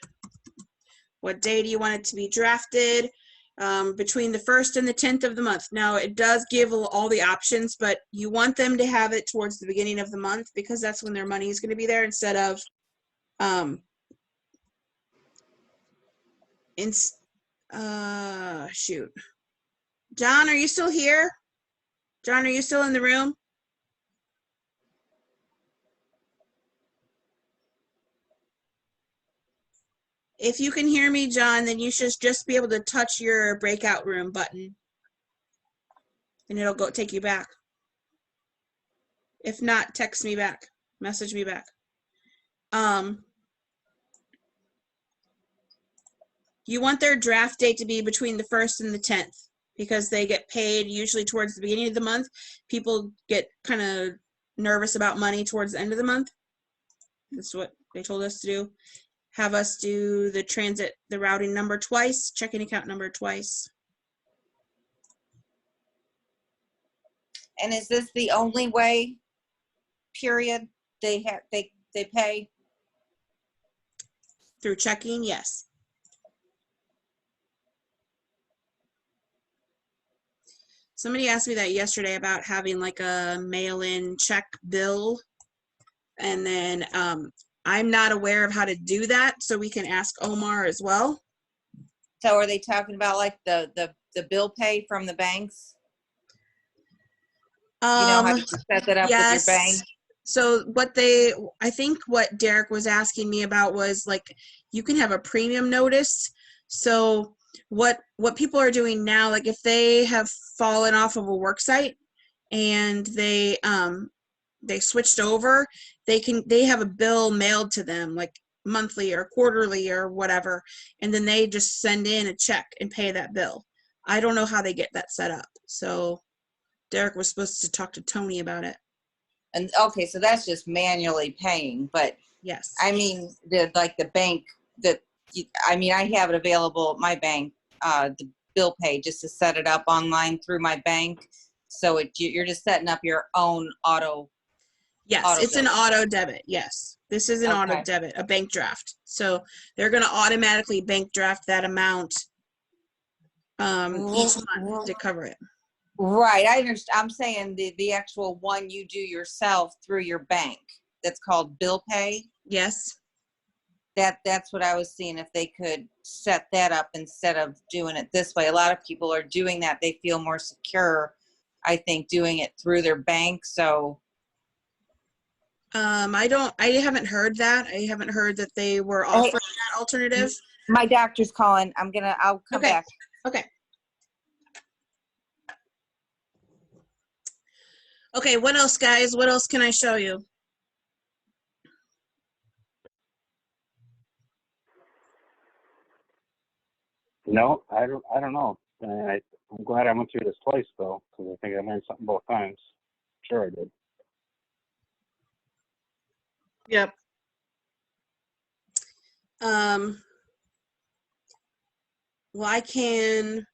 What day do you want it to be drafted? Between the 1st and the 10th of the month. Now, it does give all the options, but you want them to have it towards the beginning of the month because that's when their money is going to be there instead of shoot. John, are you still here? John, are you still in the room? If you can hear me, John, then you should just be able to touch your breakout room button and it'll go take you back. If not, text me back, message me back. You want their draft date to be between the 1st and the 10th because they get paid usually towards the beginning of the month. People get kind of nervous about money towards the end of the month. That's what they told us to do. Have us do the routing number twice, checking account number twice.
And is this the only way, period, they pay?
Through checking, yes. Somebody asked me that yesterday about having like a mail-in check bill. And then I'm not aware of how to do that, so we can ask Omar as well.
So are they talking about like the bill pay from the banks? You know how to set that up with your bank?
So I think what Derek was asking me about was like, you can have a premium notice. So what people are doing now, like if they have fallen off of a work site and they switched over, they have a bill mailed to them like monthly or quarterly or whatever, and then they just send in a check and pay that bill. I don't know how they get that set up. So Derek was supposed to talk to Tony about it.
And okay, so that's just manually paying, but
yes,
I mean the bank I have it available at my bank, the bill pay, just to set it up online through my bank. So you're just setting up your own auto.
Yes, it's an auto debit. Yes, this is an auto debit, a bank draft. So they're going to automatically bank draft that amount each month to cover it.
Right, I understand. I'm saying the actual one you do yourself through your bank. That's called bill pay.
Yes.
That's what I was seeing, if they could set that up instead of doing it this way. A lot of people are doing that. They feel more secure, I think, doing it through their bank. So
I haven't heard that. I haven't heard that they were offering that alternative.
My doctor's calling. I'll come back.
Okay. Okay, what else, guys? What else can I show you?
No, I don't know. I'm glad I went through this twice though, because I think I learned something both times. Sure I did.
Yep. Well, I can